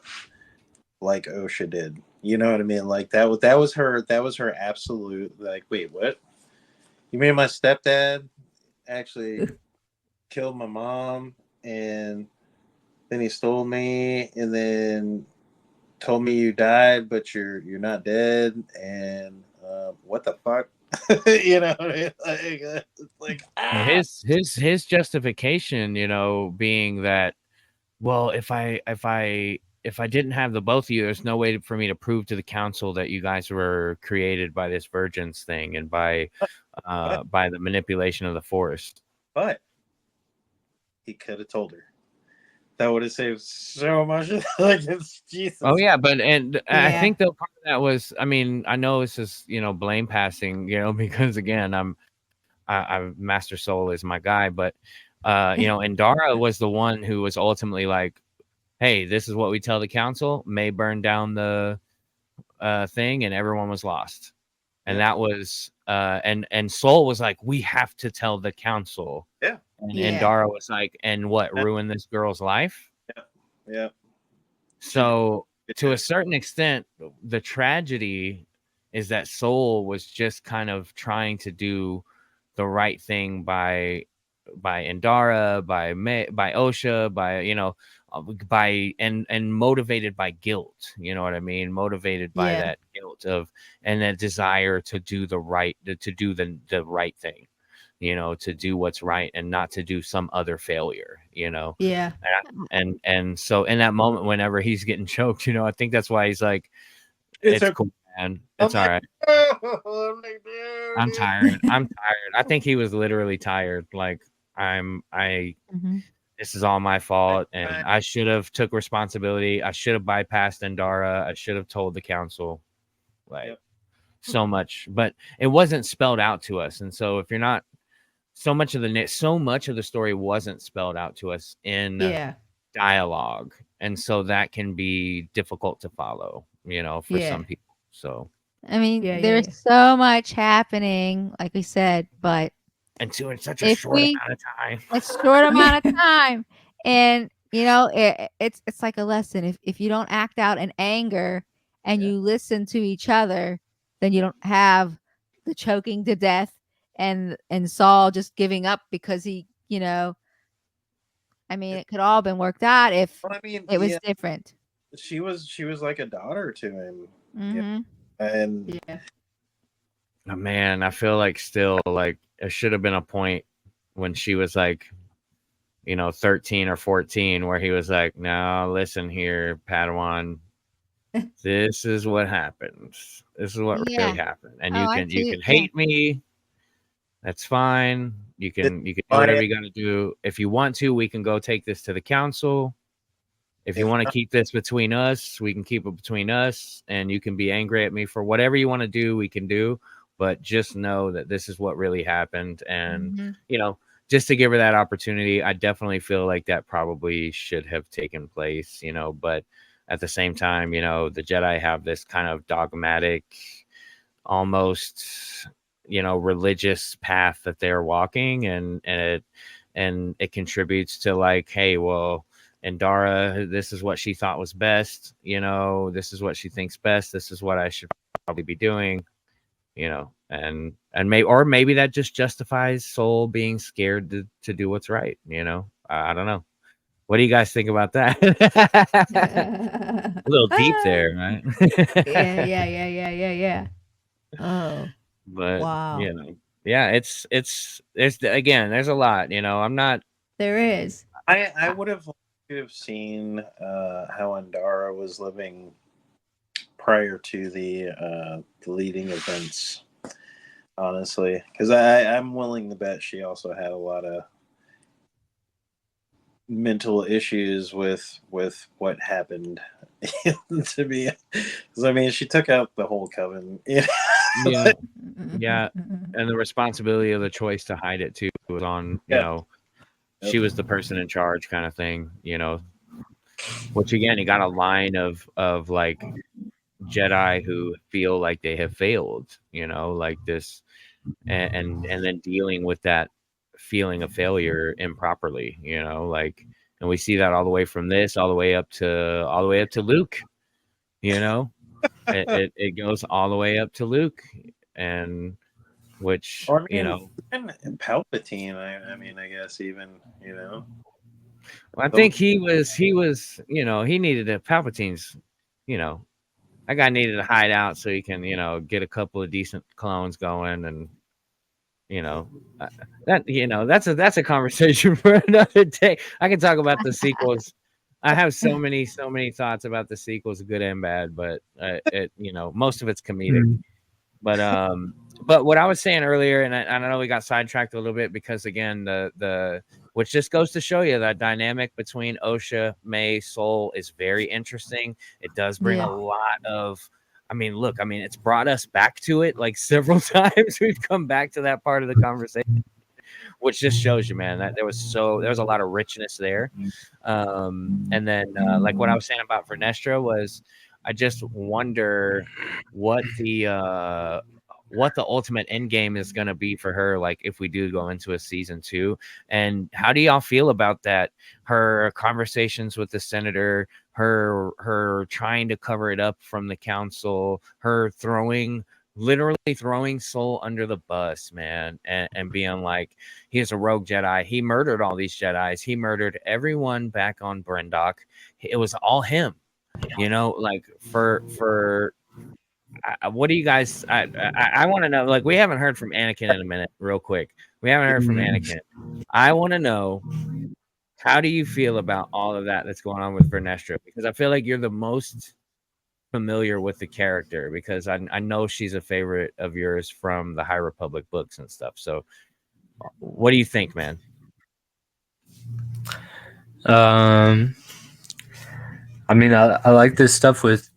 E: like OSHA did. You know what I mean? Like that was her absolute, like, wait, what? You mean my stepdad actually killed my mom and then he stole me and then told me you died, but you're not dead, and what the fuck, you know? It's like
A: His justification, being that, well, if I didn't have the both of you, there's no way for me to prove to the council that you guys were created by this virgins thing and by the manipulation of the force.
E: but he could have told her. That would have saved so much. Like, it's Jesus.
A: Oh yeah, but I
B: Yeah.
A: think though part of that was, I mean, I know this is blame passing, because again, I Master Soul is my guy, but Endara was the one who was ultimately like, hey, this is what we tell the council. May burn down the thing, and everyone was lost. And that was and Soul was like, we have to tell the council.
E: Yeah.
A: And
B: Yeah.
A: Dara was like, and what, ruin this girl's life?
E: Yeah.
A: So to a certain extent, the tragedy is that Soul was just kind of trying to do the right thing by Endara, by Osha, by and motivated by guilt. You know what I mean? Motivated by
B: Yeah.
A: that guilt and that desire to do the right thing. To do what's right and not to do some other failure.
B: Yeah.
A: And so in that moment, whenever he's getting choked, I think that's why he's like, it's cool, man. It's all right. I'm tired. I think he was literally tired. Like, this is all my fault, and I should have took responsibility. I should have bypassed Endara. I should have told the council, so much, but it wasn't spelled out to us. And so if you're not, so much of the story wasn't spelled out to us in dialogue, and so that can be difficult to follow, for some people. So
C: I mean, there's so much happening, like we said, but
A: in such a short amount of time.
C: It's short amount of time, and it's like a lesson. If you don't act out in anger and you listen to each other, then you don't have the choking to death and Saul just giving up because he, I mean, it could all been worked out if it was different.
E: She was like a daughter to him.
C: Mm-hmm.
E: And
A: oh, man, I feel like still like it should have been a point when she was like, 13 or 14, where he was like, no, listen here, Padawan, this is what happens. This is what really happened. And you can hate me. That's fine. You can do whatever you got to do. If you want to, we can go take this to the council. If you want to keep this between us, we can keep it between us, and you can be angry at me for whatever you want to do, we can do. But just know that this is what really happened. And, just to give her that opportunity, I definitely feel like that probably should have taken place, but at the same time, the Jedi have this kind of dogmatic, almost, religious path that they're walking, and it contributes to like, hey, well, Endara, this is what she thought was best, this is what she thinks best, this is what I should probably be doing, and maybe that just justifies Soul being scared to do what's right. I don't know. What do you guys think about that? A little deep there, right?
B: Yeah. Oh,
A: but
B: wow.
A: It's again, there's a lot. I'm not.
B: There is.
E: I would have liked to have seen how Endara was living prior to the leading events, honestly, because I'm willing to bet she also had a lot of mental issues with what happened to me, because I mean, she took out the whole coven.
A: Yeah, and the responsibility of the choice to hide it too was on she was the person in charge, kind of thing, which again, you got a line of like Jedi who feel like they have failed, like this, and then dealing with that feeling of failure improperly, like, and we see that all the way from this all the way up to Luke, it goes all the way up to Luke, and which
E: and Palpatine, I mean, I guess even
A: I think he was he needed a Palpatine's. you know, that guy needed to hide out so he can, get a couple of decent clones going, and you know, that's a conversation for another day. I can talk about the sequels. I have so many thoughts about the sequels, good and bad, but most of it's comedic. But what I was saying earlier, and I know we got sidetracked a little bit because again, the which just goes to show you that dynamic between Osha, May, Soul is very interesting. It does bring a lot of, look, it's brought us back to it like several times. We've come back to that part of the conversation, which just shows you, man, that there was a lot of richness there. And then like what I was saying about Vernestra was, I just wonder what the ultimate end game is going to be for her, like if we do go into a season 2. And how do y'all feel about that? Her conversations with the senator, her trying to cover it up from the council, her literally throwing Soul under the bus, man, and being like, he's a rogue Jedi. He murdered all these Jedis. He murdered everyone back on Brendok. It was all him, like for what do you guys? I want to know. Like, we haven't heard from Anakin in a minute. Real quick, we haven't heard from Anakin. I want to know, how do you feel about all of that that's going on with Vernestra? Because I feel like you're the most familiar with the character, because I know she's a favorite of yours from the High Republic books and stuff. So, what do you think, man?
D: I like this stuff with,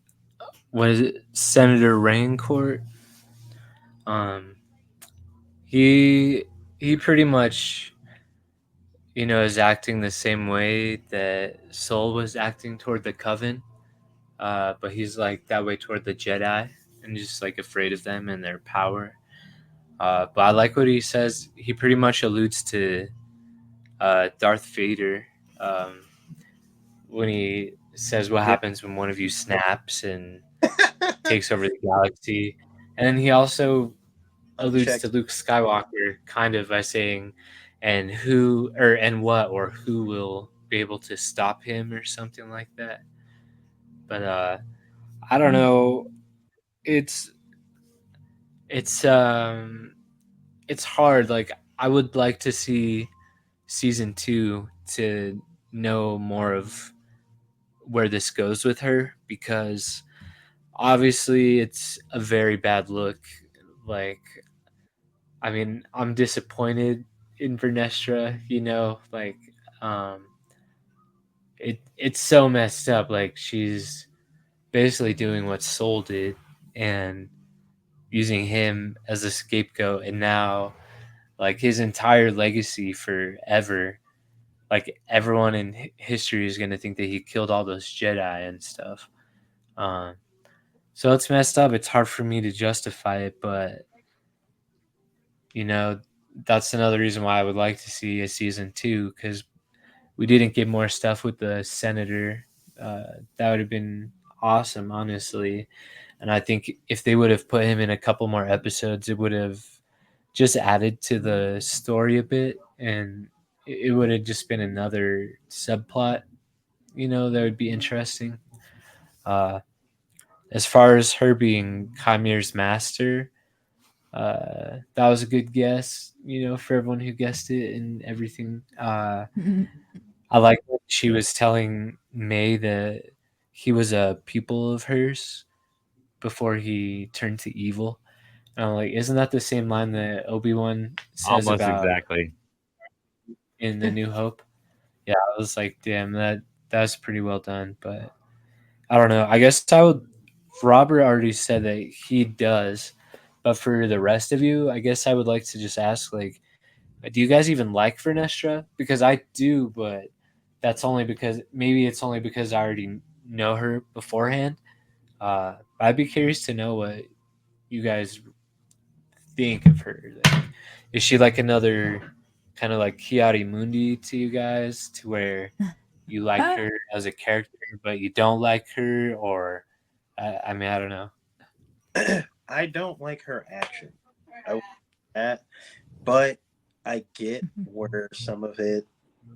D: what is it, Senator Raincourt. He pretty much, is acting the same way that Soul was acting toward the Coven, but he's like that way toward the Jedi, and just like afraid of them and their power. But I like what he says. He pretty much alludes to Darth Vader when he says what happens when one of you snaps and takes over the galaxy. And then he also alludes to Luke Skywalker kind of by saying, and who will be able to stop him or something like that. But I don't know. It's hard. Like, I would like to see season 2 to know more of where this goes with her, because obviously it's a very bad look. Like, I'm disappointed in Vernestra, like, it's so messed up. Like, she's basically doing what Soul did and using him as a scapegoat, and now, like, his entire legacy forever, like, everyone in history is going to think that he killed all those Jedi and stuff. So it's messed up. It's hard for me to justify it, but that's another reason why I would like to see a season 2, because we didn't get more stuff with the senator. That would have been awesome, honestly. And I think if they would have put him in a couple more episodes, it would have just added to the story a bit, and it would have just been another subplot, that would be interesting. As far as her being Chimere's master, that was a good guess, for everyone who guessed it and everything. I like that she was telling May that he was a pupil of hers before he turned to evil. And I'm like, isn't that the same line that Obi-Wan says
A: Almost
D: about
A: exactly
D: in The New Hope? Yeah, I was like, damn, that's pretty well done. But I don't know. I guess Robert already said that he does. But for the rest of you, I guess I would like to just ask, like, do you guys even like Vernestra? Because I do, but that's only because I already know her beforehand. I'd be curious to know what you guys think of her. Like, is she like another kind of like Kiari Mundi to you guys, to where you like her as a character, but you don't like her? Or, I don't know.
E: I don't like her action. But I get where some of it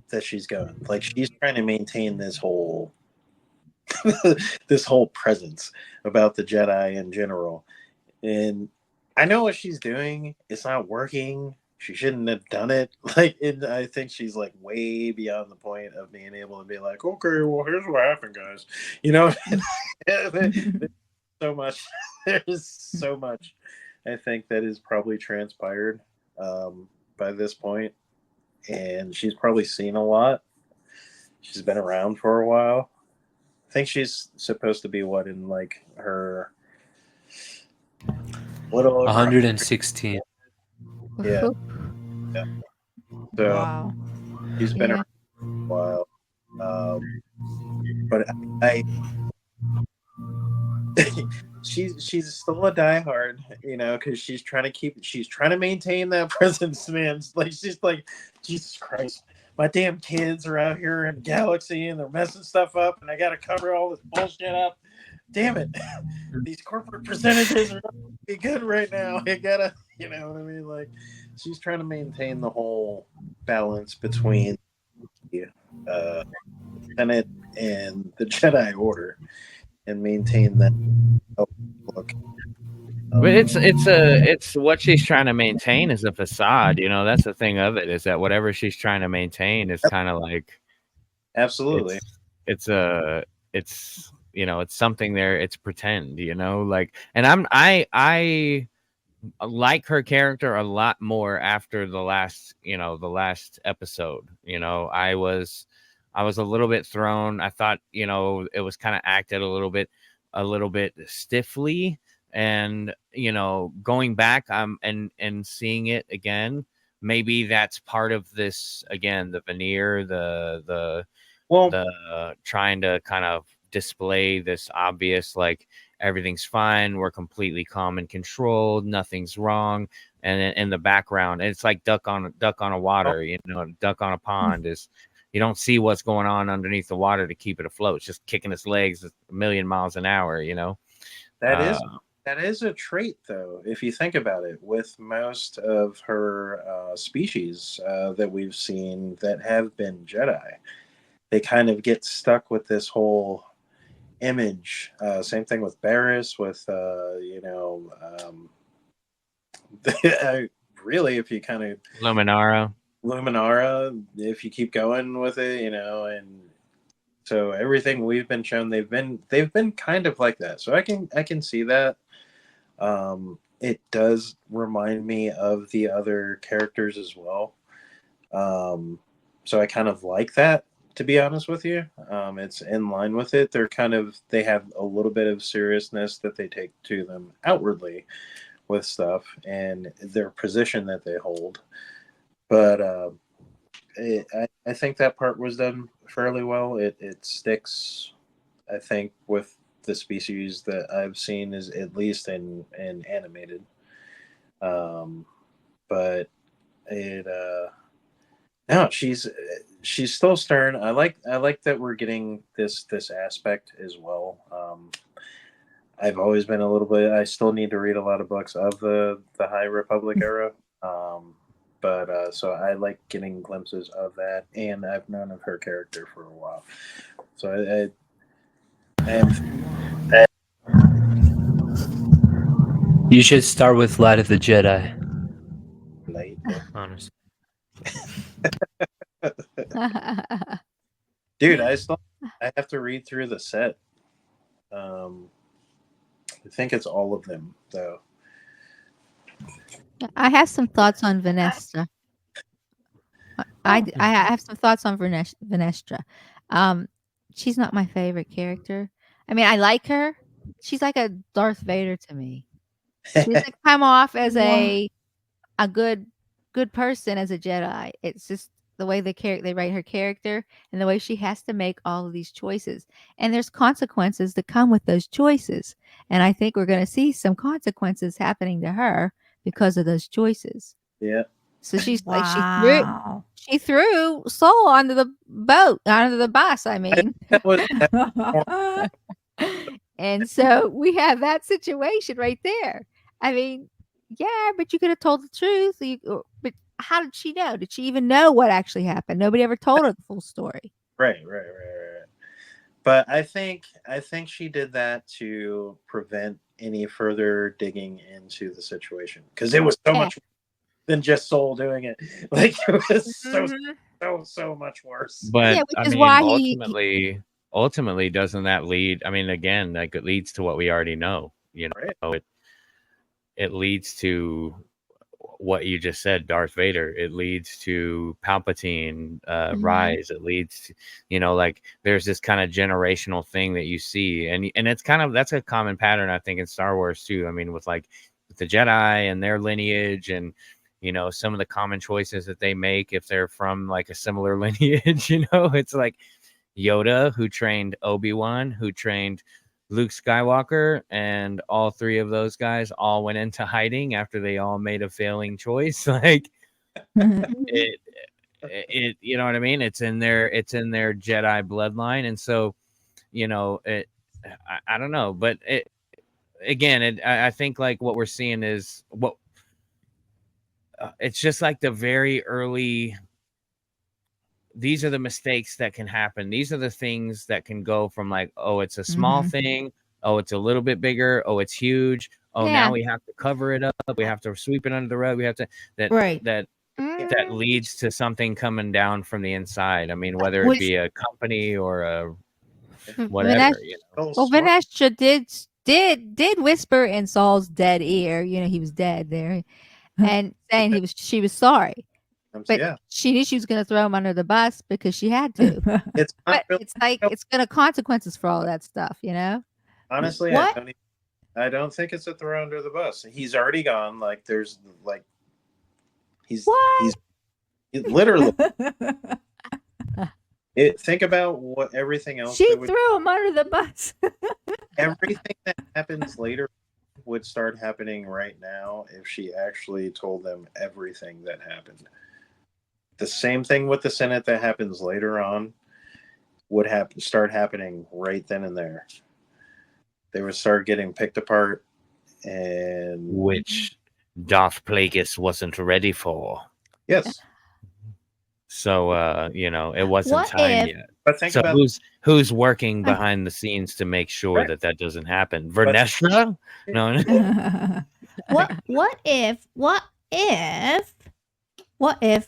E: that she's going. Like, she's trying to maintain this whole this whole presence about the Jedi in general. And I know what she's doing. It's not working. She shouldn't have done it. Like, and I think she's like way beyond the point of being able to be like, okay, well, here's what happened, guys. You know, there's so much. There's so much. I think that is probably transpired by this point, and she's probably seen a lot. She's been around for a while. I think she's supposed to be what in like her little over
D: 116.
E: Yeah. Yeah. So
B: Wow.
E: she's been
C: Yeah.
E: around for a while. But I she's still a diehard, you know, because she's trying to maintain that presence, man. It's like she's like, Jesus Christ, my damn kids are out here in the galaxy and they're messing stuff up, and I got to cover all this bullshit up. Damn it, these corporate percentages are not be good right now. I gotta, you know what I mean? Like, she's trying to maintain the whole balance between the Senate and the Jedi Order, and maintain that look.
A: But it's what she's trying to maintain is a facade. You know, that's the thing of it, is that whatever she's trying to maintain is kind of like
E: Absolutely.
A: it's you know, it's something there. It's pretend. You know, like, and I like her character a lot more after the last episode. You know, I was a little bit thrown. I thought, you know, it was kind of acted a little bit stiffly, and, you know, going back and seeing it again, maybe that's part of this, again, the veneer,
E: Well,
A: the trying to kind of display this obvious, like, everything's fine, we're completely calm and controlled, nothing's wrong, and in the background it's like duck on a water, you know, duck on a pond is, you don't see what's going on underneath the water to keep it afloat. It's just kicking its legs a million miles an hour, you know.
E: that
A: uh,
E: is that is a trait, though, if you think about it. With most of her species that we've seen that have been Jedi, they kind of get stuck with this whole image. Same thing with Barris, with really, if you kind of
A: Luminara.
E: Luminara, if you keep going with it, you know, and so everything we've been shown, they've been kind of like that. So I can see that. It does remind me of the other characters as well. So I kind of like that, to be honest with you. It's in line with it. They have a little bit of seriousness that they take to them outwardly with stuff and their position that they hold. But I think that part was done fairly well. It sticks, I think, with the species that I've seen, is at least in animated. But it no, she's still stern. I like that we're getting this aspect as well. I've always been a little bit. I still need to read a lot of books of the High Republic era. But so I like getting glimpses of that, and I've known of her character for a while. So I am
D: You should start with Light of the Jedi.
E: late.
D: Honestly.
E: Dude, I have to read through the set. I think it's all of them, though.
C: I have some thoughts on Vanessa. I have some thoughts on Vanestra. Um, she's not my favorite character. I mean, I like her. She's like a Darth Vader to me. She doesn't come off as a good person as a Jedi. It's just the way they write her character and the way she has to make all of these choices. And there's consequences that come with those choices. And I think we're going to see some consequences happening to her because of those choices.
E: Yeah.
C: So she's like
B: Wow.
C: she threw Soul onto the boat, onto the bus, I mean.
E: That was
C: And so we have that situation right there. I mean, yeah, but you could have told the truth. But how did she know? Did she even know what actually happened? Nobody ever told her the full story.
E: right. But I think she did that to prevent any further digging into the situation because it was so
C: Yeah.
E: much than just Soul doing it. Like it was
C: Mhm.
E: so much worse.
A: But
C: Yeah, which
A: I
C: is
A: mean,
C: why
A: ultimately, doesn't that lead? I mean, again, like it leads to what we already know. You
E: Right.
A: know, it leads to what you just said, Darth Vader. It leads to Palpatine
C: Mhm.
A: rise. It leads to, you know, like there's this kind of generational thing that you see, and it's kind of that's a common pattern I think in Star Wars too. I mean, with the Jedi and their lineage, and you know some of the common choices that they make if they're from like a similar lineage. You know, it's like Yoda, who trained Obi-Wan, who trained Luke Skywalker, and all three of those guys all went into hiding after they all made a failing choice. Like it, you know what I mean? It's in their Jedi bloodline, and so you know I don't know, but I think like what we're seeing is what it's just like the very early. These are the mistakes that can happen. These are the things that can go from like, oh, it's a small thing. Oh, it's a little bit bigger. Oh, it's huge. Oh,
C: Yeah.
A: now we have to cover it up. We have to sweep it under the rug. We have to
B: Right.
A: that
C: Mhm.
A: leads to something coming down from the inside. I mean, whether it
B: Which
A: be a company or a
C: Vanessa,
A: whatever, you know.
E: So smart.
C: Vanessa did whisper in Saul's dead ear. You know, he was dead there, and saying she was sorry, but
E: Yeah.
C: she knew she was going to throw him under the bus because she had to.
E: It's not
C: But
E: really,
C: it's like it's going to consequences for all that stuff, you know.
E: honestly,
B: What?
E: I don't think it's a throw under the bus. He's already gone. Like there's like he's
B: What?
E: literally think about what everything else
B: She
E: that would
B: threw him under the bus.
E: everything that happens later would start happening right now if she actually told them everything that happened. The same thing with the Senate that happens later on would start happening right then and there. They would start getting picked apart, and
A: Which Darth Plagueis wasn't ready for.
E: yes,
A: So you know, it wasn't
B: What
A: time
B: if-
A: yet.
E: but think
A: So
E: about
A: who's working behind the scenes to make sure
E: Right.
A: that doesn't happen? Vernestra? No.
B: what if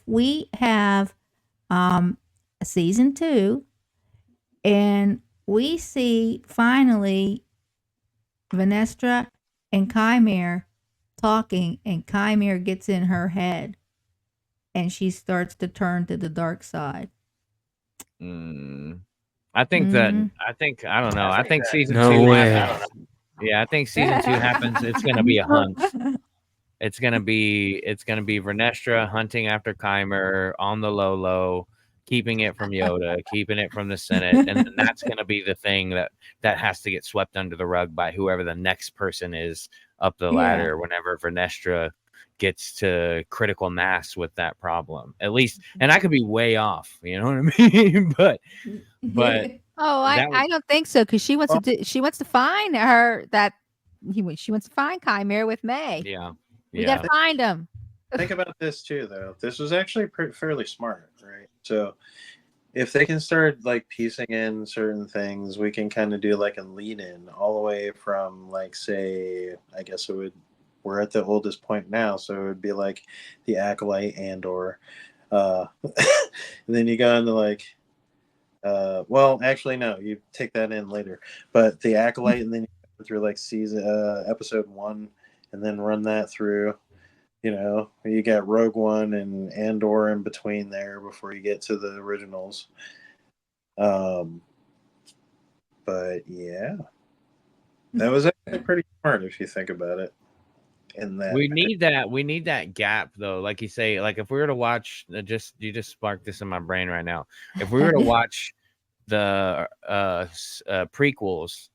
B: we have season 2 and we see finally Vanestra and Chimera talking, and Chimera gets in her head and she starts to turn to the dark side.
A: I think that
B: Mhm.
A: I don't know. I think season
D: No
A: 2
D: way.
A: happens. Yeah, I think season 2 happens. It's gonna be a hunt. It's gonna be Vernestra hunting after Chimera on the low, keeping it from Yoda, keeping it from the Senate, and then that's gonna be the thing that has to get swept under the rug by whoever the next person is up the ladder. Whenever Vernestra gets to critical mass with that problem, at least, and I could be way off. You know what I mean? but
C: Oh,
A: that would,
C: I don't think so because she wants she wants to find her she wants to find Chimera with May.
A: yeah,
C: We got to find him.
E: think about this too, though. This was actually fairly smart, right? So if they can start like piecing in certain things, we can kind of do like a lead in all the way from like say, I guess we're at the oldest point now, so it would be like the Acolyte and/or and then you go into like well, actually no, you take that in later, but the Acolyte, and then you go through like season episode 1, and then run that through. You know, you got Rogue One and Andor in between there before you get to the originals. But yeah, that was actually pretty smart if you think about it. In that,
A: we need that gap though. Like you say, like if we were to watch, you just sparked this in my brain right now. If we were to watch the prequels,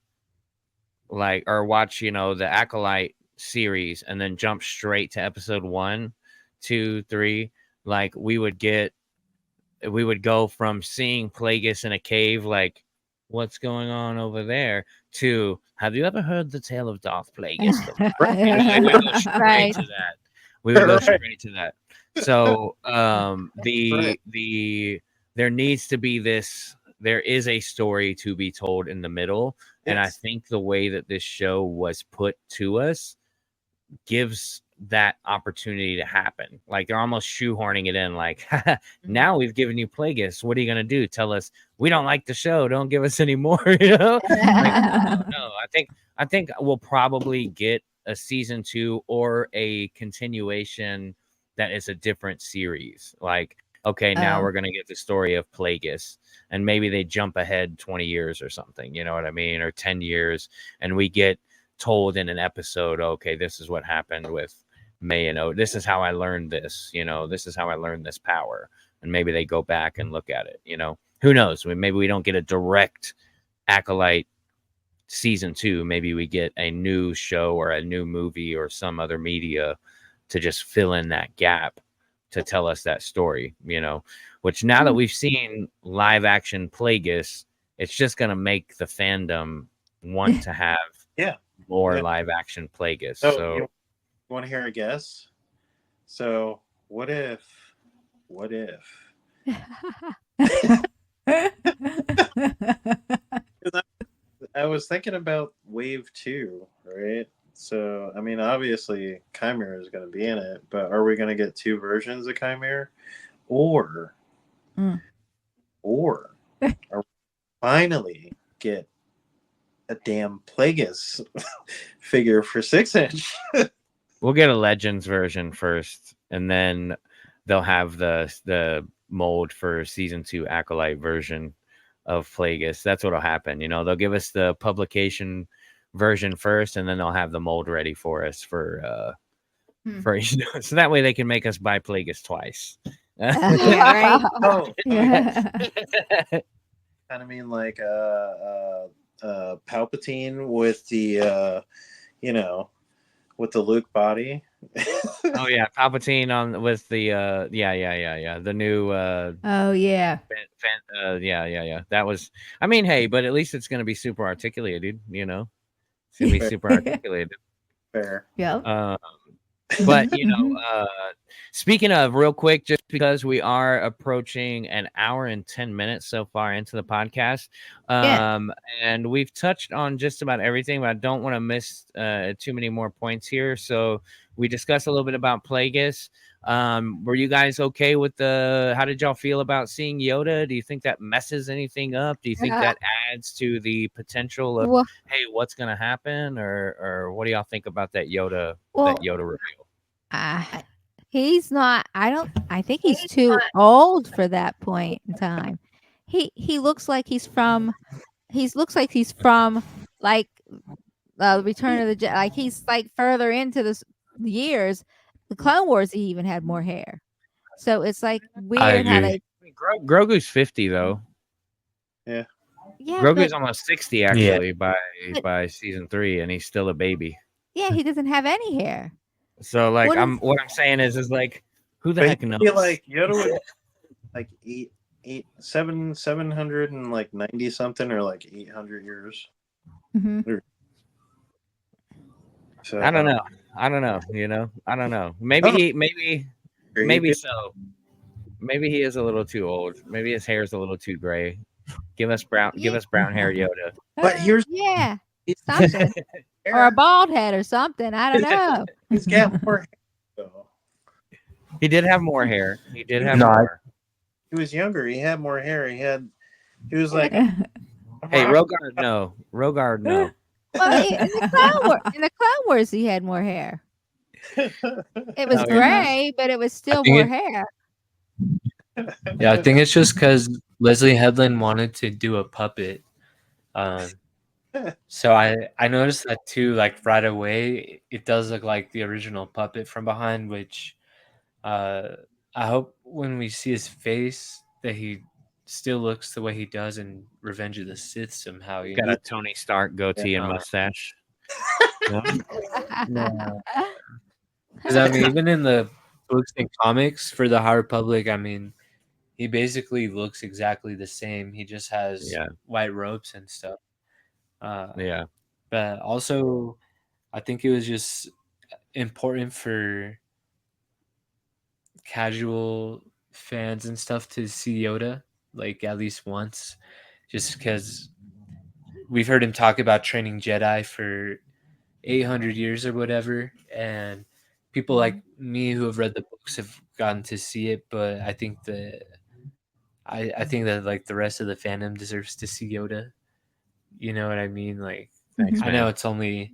A: like or watch the Acolyte series and then jump straight to episode 1, 2, 3, like we would go from seeing Plagueis in a cave, like what's going on over there, to have you ever heard the tale of Darth Plagueis? We would go straight
C: Right.
A: to that. We would go
E: Right.
A: straight to that. So
E: Right.
A: there needs to be this there is a story to be told in the middle. And I
E: Yes.
A: think the way that this show was put to us gives that opportunity to happen. Like they're almost shoehorning it in. Like, now we've given you Plagueis. What are you gonna do? Tell us we don't like the show. Don't give us any more. You know? Like, no. I think we'll probably get a season 2 or a continuation that is a different series. Like, okay, now we're gonna get the story of Plagueis, and maybe they jump ahead 20 years or something. You know what I mean? Or 10 years, and we get told in an episode, okay, this is what happened with May and O. This is how I learned this, you know, this is how I learned this power. And maybe they go back and look at it, you know. Who knows? Maybe we don't get a direct Acolyte season 2. Maybe we get a new show or a new movie or some other media to just fill in that gap to tell us that story, you know. Which now that we've seen live action Plagueis, it's just going to make the fandom want to have
E: Yeah.
A: more
E: Yeah.
A: live action Plagueis.
E: So,
A: So
E: you want to hear a guess? So what if I was thinking about Wave 2, right? So I mean, obviously Chimera is going to be in it, but are we going to get 2 versions of Chimera, or are we finally get a damn Plagueis figure for 6-inch?
A: we'll get a Legends version first, and then they'll have the mold for season 2 Acolyte version of Plagueis. That's what'll happen. You know, they'll give us the publication version first, and then they'll have the mold ready for us for you know, so that way they can make us buy Plagueis twice.
B: Yeah, right.
E: Oh,
B: Yeah.
E: kind of mean like Palpatine with the you know, with the Luke body.
A: Oh yeah, Palpatine on with the yeah, the new
B: Oh yeah.
A: yeah. That was, I mean, hey, but at least it's gonna be super articulated, you know. It's gonna be super articulated.
E: Fair.
B: Yep.
A: But you know, speaking of, real quick, just because we are approaching an hour and 10 minutes so far into the podcast,
B: Yeah.
A: and we've touched on just about everything, but I don't want to miss too many more points here. So we discussed a little bit about Plagueis. Were you guys okay with how did y'all feel about seeing Yoda? Do you think that messes anything up? Do you think that adds to the potential of,
C: Well,
A: hey, what's gonna happen, or what do y'all think about that Yoda
B: Well,
A: reveal?
C: he's not. I think he's too old for that point in time. He looks like he's from. He looks like he's from like Return of the Jedi. Like he's like further into the years. The Clone Wars, he even had more hair. So it's like weird how
D: agree.
C: they.
A: I mean, Grogu's 50 though.
E: Yeah.
C: Yeah,
A: Grogu's
C: but
A: almost 60 actually by season 3, and he's still a baby.
C: yeah, he doesn't have any hair.
A: So like,
C: What is-
A: what I'm saying is like, who the
E: But
A: heck
E: he
A: knows?
E: would be like Yoda would like 700 and like 90 something, or like 800 years.
B: Mhm.
E: So
A: I don't know. You know, I don't know. Maybe so. Maybe he is a little too old. Maybe his hair is a little too gray. Give us brown hair Yoda.
E: But here's
C: Yeah,
E: he's
C: something or a bald head or something. I don't know.
E: he's got more hair, though.
A: He did have more hair. He did have
D: No,
A: more.
E: He was younger. He had more hair. He was like,
A: Hey, Rogar, no. Rogar, no.
C: Well, in the Clone Wars, he had more hair. It was
A: Oh, yeah.
C: gray, but it was still
D: think
C: more
D: it-
C: hair.
D: Yeah, I think it's just because Leslie Headland wanted to do a puppet. So I noticed that too. Like right away, it does look like the original puppet from behind. Which I hope when we see his face that he still looks the way he does in Revenge of the Sith somehow. You
A: Got
D: know?
A: a Tony Stark goatee and
D: Yeah.
A: mustache.
D: Because I mean, even in the books and comics for the High Republic, I mean, he basically looks exactly the same. He just has
A: Yeah.
D: white robes and stuff.
A: Yeah.
D: But also, I think it was just important for casual fans and stuff to see Yoda like at least once. just because we've heard him talk about training Jedi for 800 years or whatever, and people like me who have read the books have gotten to see it, but I think that like the rest of the fandom deserves to see Yoda. You know what I mean? Like,
A: Thanks,
D: I know
A: man.
D: it's only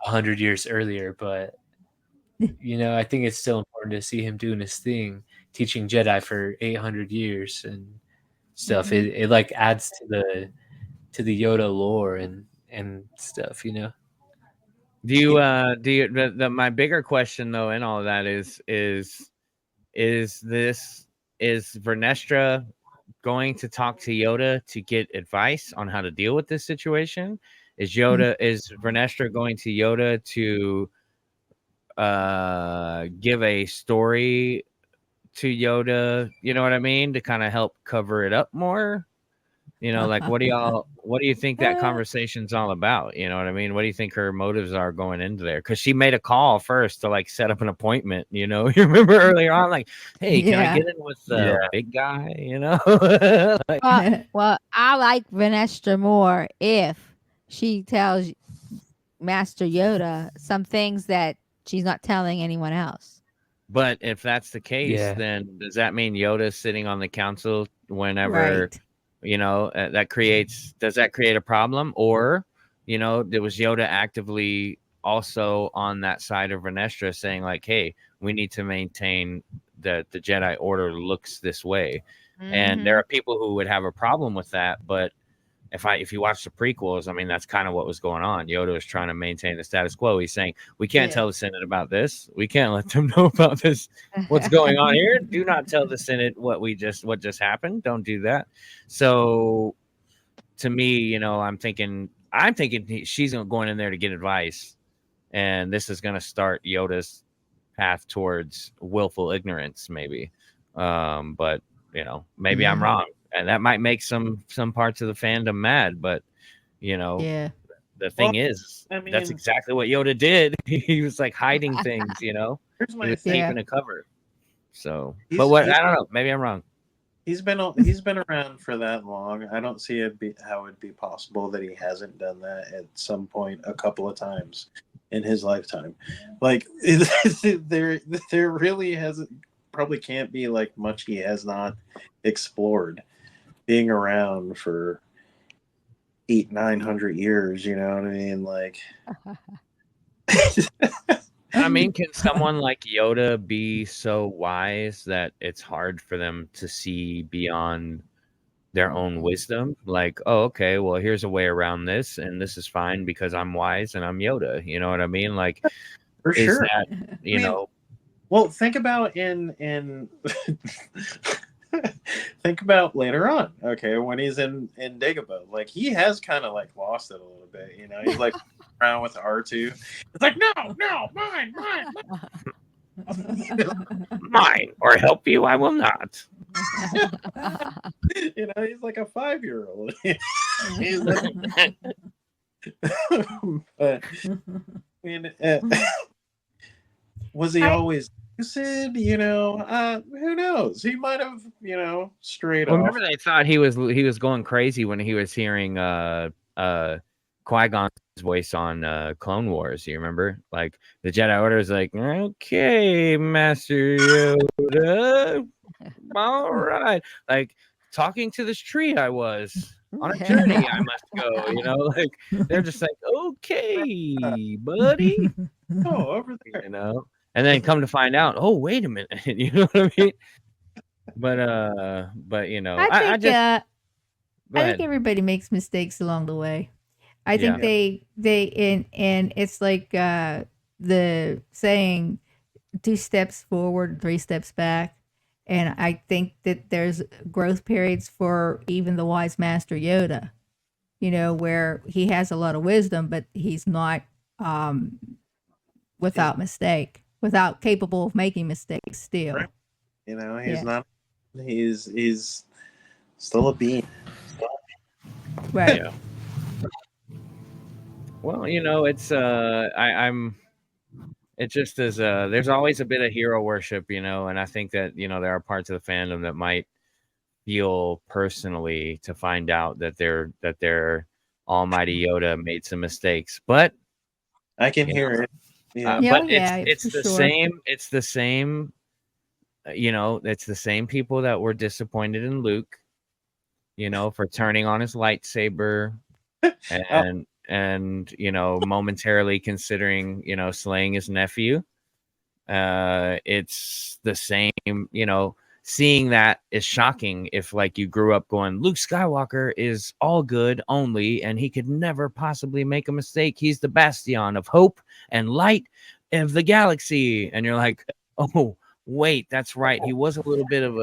D: 100 years earlier, but I think it's still important to see him doing his thing, teaching Jedi for 800 years and stuff. It like adds to the Yoda lore and stuff.
A: Do you my bigger question though in all of that is Vernestra going to talk to Yoda to get advice on how to deal with this situation? Is Vernestra going to Yoda to give a story to Yoda, you know what I mean, to kind of help cover it up more? Like what do you think that conversation's all about? You know what I mean? What do you think her motives are going into there? Because she made a call first to like set up an appointment, you remember earlier on, like, hey, can I get in with the big guy? Like,
C: Well, I like Vanestra more if she tells Master Yoda some things that she's not telling anyone else.
A: but if that's the case,
D: Yeah.
A: then does that mean Yoda's sitting on the council whenever
B: Right.
A: does that create a problem? Or there was Yoda actively also on that side of Vernestra saying like, hey, we need to maintain that the Jedi Order looks this way. And there are people who would have a problem with that, but if you watch the prequels, I mean, that's kind of what was going on. Yoda was trying to maintain the status quo. He's saying, we can't tell the Senate about this. We can't let them know about this. What's going on here? Do not tell the Senate what just happened. Don't do that. So to me, I'm thinking she's going in there to get advice, and this is going to start Yoda's path towards willful ignorance, maybe. But maybe I'm wrong, and that might make some parts of the fandom mad. But
B: Yeah.
A: the thing is,
E: I mean,
A: that's exactly what Yoda did. He was like hiding things,
E: here's
A: he
E: my
A: was
E: thing.
A: keeping it covered. So,
E: He's-
A: but
E: he's-
A: I don't know. Maybe I'm wrong.
E: He's been around for that long. I don't see how it'd be possible that he hasn't done that at some point a couple of times in his lifetime. Like there really hasn't, probably can't be like much he has not explored, being around for 800-900 years. You know what I mean? Like,
A: I mean, can someone like Yoda be so wise that it's hard for them to see beyond their own wisdom? Like, oh, okay, well, here's a way around this, and this is fine because I'm wise and I'm Yoda. You know what I mean? Like,
E: for
A: is
E: sure.
A: that,
E: Well, think about in think about later on, okay, when he's in Dagobah. Like, he has kind of like lost it a little bit, he's like around with R2. It's like, no, mine.
A: mine or help you? I will not.
E: He's like a 5-year-old. He's like, but I mean, was he always lucid? Who knows? He might have, strayed off.
A: Remember, they thought he was going crazy when he was hearing Qui-Gon's voice on Clone Wars. You remember? Like, the Jedi Order is like, okay, Master Yoda, all right. Like, talking to this tree, I was on a journey. I must go. Like, they're just like, okay, buddy.
E: Oh, over there.
A: And then come to find out, oh, wait a minute. You know what I mean? But
B: I think
A: Go
B: I
A: ahead.
B: think everybody makes mistakes along the way. I think
A: Yeah.
B: they and it's like the saying 2 steps forward, 3 steps back. And I think that there's growth periods for even the wise master Yoda, where he has a lot of wisdom, but he's not without mistake, without capable of making mistakes still.
E: Right. He's not, he's still a being.
B: Right.
A: Yeah. Well, it's it just is there's always a bit of hero worship, and I think that there are parts of the fandom that might feel personally to find out that their Almighty Yoda made some mistakes, but
E: I can
A: you
E: hear it. Yeah.
B: Yeah,
A: but
B: yeah,
A: it's
B: for
A: the
B: sure.
A: same. It's the same. It's the same people that were disappointed in Luke. For turning on his lightsaber
E: Oh,
A: and momentarily considering slaying his nephew. It's the same. Seeing that is shocking if like you grew up going, Luke Skywalker is all good only, and he could never possibly make a mistake. He's the bastion of hope and light of the galaxy, and you're like, oh wait, that's right. He was a little bit of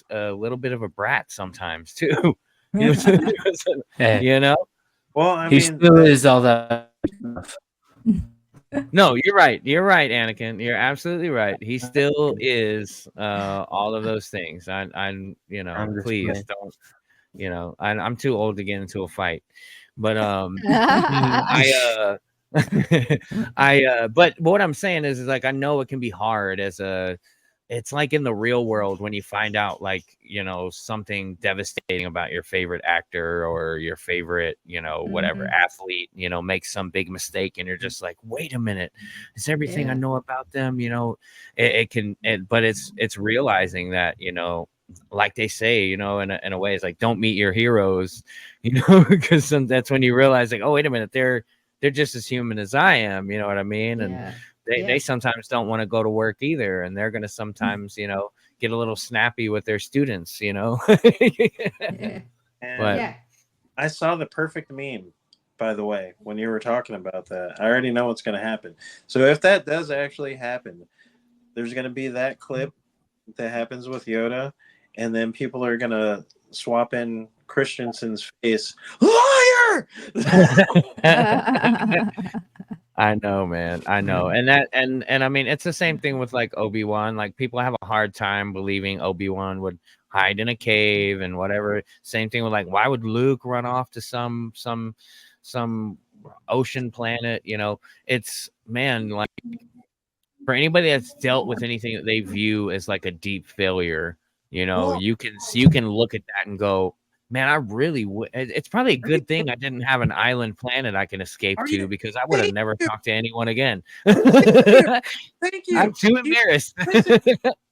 A: a little bit of a brat sometimes too. He was,
D: Hey,
A: you know.
E: well, I
D: he
E: mean,
D: still is all that stuff.
A: No, you're right. You're right, Anakin. You're absolutely right. He still is all of those things. I'm
D: I'm just
A: please
D: playing.
A: don't. I'm too old to get into a fight, but but what I'm saying is like I know it can be hard it's like in the real world when you find out like something devastating about your favorite actor or your favorite whatever athlete makes some big mistake, and you're just like, wait a minute, is everything I
B: Yeah.
A: know about them but it's realizing that like they say in a way, it's like, don't meet your heroes, because that's when you realize like, oh wait a minute, they're just as human as I am, you know what I mean? And
B: Yeah.
A: they sometimes don't want to go to work either, and they're going to sometimes get a little snappy with their students.
B: Yeah.
E: and
A: But
B: Yeah.
E: I saw the perfect meme, by the way, when you were talking about that. I already know what's going to happen. So if that does actually happen, there's going to be that clip that happens with Yoda, and then people are going to swap in Christensen's face. Liar!
A: I know, man, I know. And that and I mean, it's the same thing with like Obi-Wan. Like, people have a hard time believing Obi-Wan would hide in a cave and whatever. Same thing with like, why would Luke run off to some ocean planet? It's, man, like, for anybody that's dealt with anything that they view as like a deep failure,
E: Well,
A: you can look at that and go, man, I really it's probably a
E: are you,
A: good thing I didn't have an island planet I can escape
E: are
A: to,
E: you,
A: because I would have
E: thank
A: never
E: you,
A: talked to anyone again.
E: thank you, thank
A: I'm
E: you.
A: too
E: You-
A: embarrassed.
E: Listen,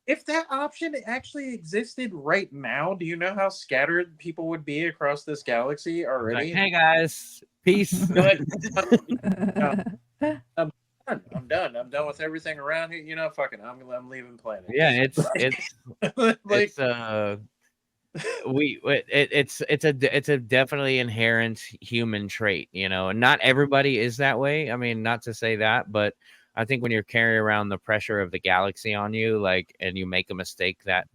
E: if that option actually existed right now, do you know how scattered people would be across this galaxy
A: Like,
E: already?
A: hey guys, peace.
E: You're like, "No, I'm done. I'm done. I'm done with everything around here. Fuck it. I'm leaving planet."
A: Yeah, it's
E: Like,
A: it's a definitely inherent human trait, and not everybody is that way. I mean, not to say that, but I think when you're carrying around the pressure of the galaxy on you, like, and you make a mistake that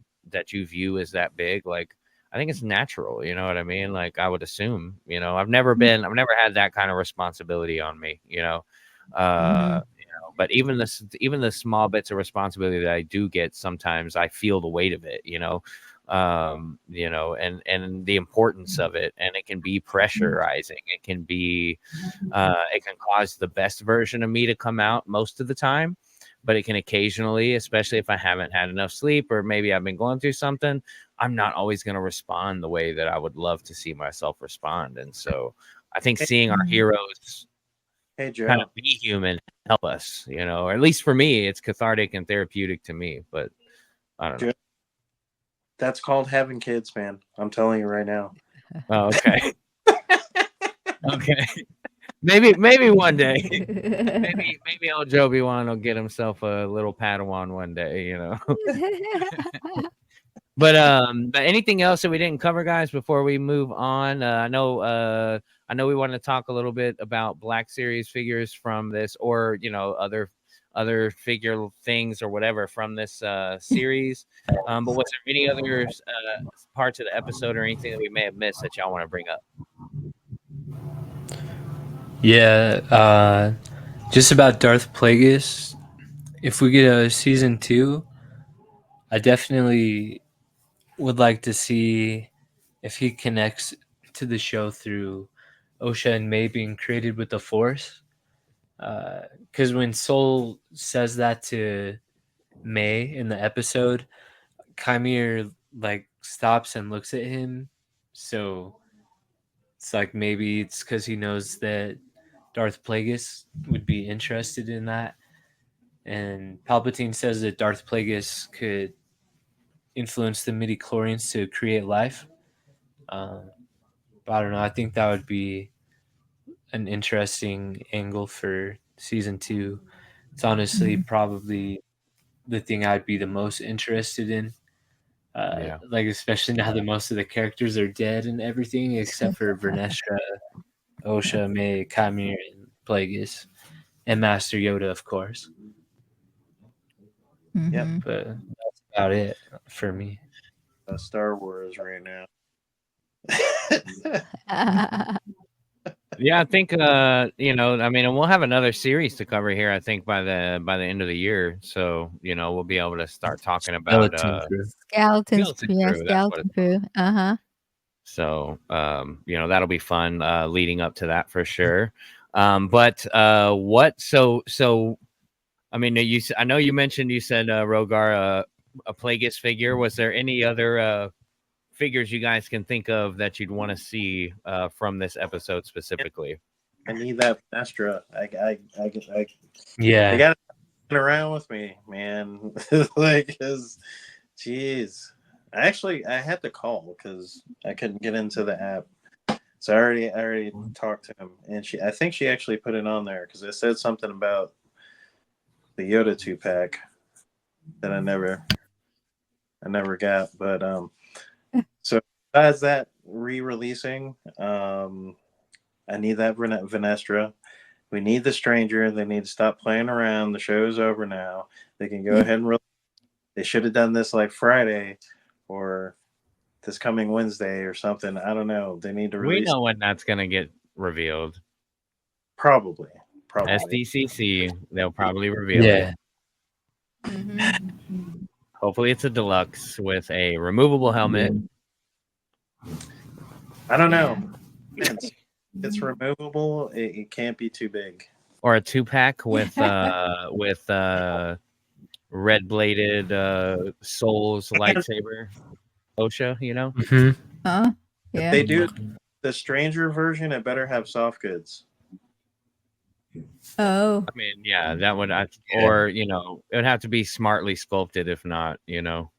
A: you view as that big, like, I think it's natural, you know what I mean? Like, I would assume, I've never had that kind of responsibility on me, but even the small bits of responsibility that I do get, sometimes I feel the weight of it, and the importance of it, and it can be pressurizing. It can be it can cause the best version of me to come out most of the time, but it can occasionally, especially if I haven't had enough sleep or maybe I've been going through something, I'm not always going to respond the way that I would love to see myself respond. And so I think seeing our heroes
E: hey
A: kind
E: Joe,
A: of be human help us, or at least for me, it's cathartic and therapeutic to me, but I don't know.
E: Joe, that's called having kids, man. I'm telling you right now.
A: Oh, okay. Okay. Maybe one day. Maybe old Joby Wan will get himself a little Padawan one day, But anything else that we didn't cover, guys, before we move on? I know we want to talk a little bit about Black Series figures from this, or other figure things or whatever from this series. But was there any other parts of the episode or anything that we may have missed that y'all want to bring up?
D: Yeah, just about Darth Plagueis. If we get a season 2, I definitely would like to see if he connects to the show through Osha and May being created with the Force. Because when Soul says that to May in the episode, Chimere like stops and looks at him. So it's like maybe it's because he knows that Darth Plagueis would be interested in that. And Palpatine says that Darth Plagueis could influence the midi-chlorians to create life. But I don't know. I think that would be an interesting angle for season 2. It's honestly probably the thing I'd be the most interested in.
A: Yeah.
D: Like especially now that most of the characters are dead and everything, except for Vernestra, Osha, May, Kamir, and Plagueis, and Master Yoda, of course.
B: Mhm.
D: But that's about it for me.
E: Star Wars right now.
A: Yeah, I think you know, I mean, and we'll have another series to cover here, I think, by the end of the year. So, you know, we'll be able to start talking about
D: Skeleton Crew.
C: Skeletons,
A: Skeleton
C: yeah,
A: Crew, that's what
C: skeleton crew.
A: so you know, that'll be fun leading up to that for sure. But what so I mean, I know you mentioned, you said Rogar a Plagueis figure. Was there any other figures you guys can think of that you'd want to see from this episode specifically?
E: I need that Astra. I
D: Yeah.
E: they got to around with me, man. Like, cause, jeez, I had to call because I couldn't get into the app. So I already talked to him, and I think she actually put it on there because it said something about the Yoda 2-pack that I never got. But so besides that re-releasing, I need that Venestra. We need the Stranger. They need to stop playing around. The show's over now. They can go ahead and release. They should have done this like Friday or this coming Wednesday or something. I don't know. They need to
A: We
E: release.
A: know when that's gonna get revealed.
E: Probably.
A: SDCC, they'll probably reveal
D: Yeah.
A: it. Hopefully, it's a deluxe with a removable helmet.
E: I don't know. It's removable. It can't be too big.
A: Or a 2-pack with red bladed Souls lightsaber, Osha. You know.
D: Mhm.
B: Huh?
E: If
B: Yeah.
E: they do the Stranger version, it better have soft goods.
B: Oh.
A: I mean, yeah, that would, or you know, it would have to be smartly sculpted. If not, you know,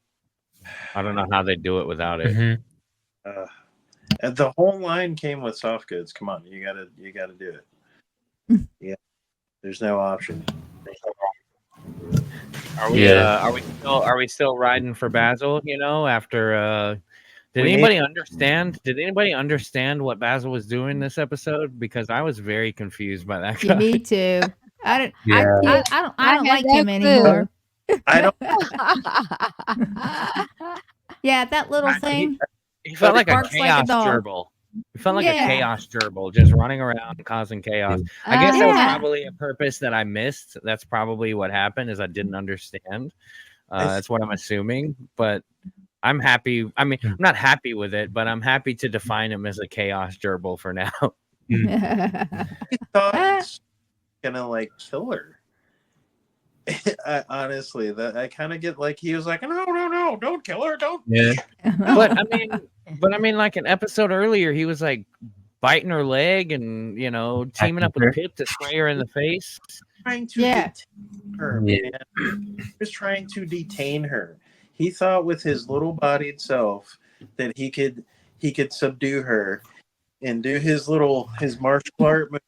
A: I don't know how they do it without it.
D: Mhm.
E: And the whole line came with soft goods. Come on, you gotta do it. Yeah, there's no option.
A: Are we still riding for Basil? You know, after did anybody understand what Basil was doing this episode? Because I was very confused by that
B: Yeah,
A: guy.
B: me too. I
D: Yeah.
B: don't
C: I had
B: like
C: that
B: him
C: clue.
B: anymore.
E: I don't.
B: Yeah, that little thing.
A: He felt like a
B: barks like a
A: chaos
B: dog.
A: gerbil. He felt like
B: Yeah.
A: a chaos gerbil, just running around causing chaos. I guess that was probably a purpose that I missed. That's probably what happened, is I didn't understand. That's what I'm assuming. But I'm happy. I mean, I'm not happy with it, but I'm happy to define him as a chaos gerbil for now.
E: He thought it's gonna like kill her. Honestly, that I kind of get like he was like, no, don't kill her, don't.
D: Yeah.
A: But I mean, like an episode earlier, he was like biting her leg and, you know, teaming up with Pip to spray her in the face.
E: Trying to
B: Yeah.
E: detain her, man. He was trying to detain her. He thought with his little bodied self that he could subdue her and do his martial art move.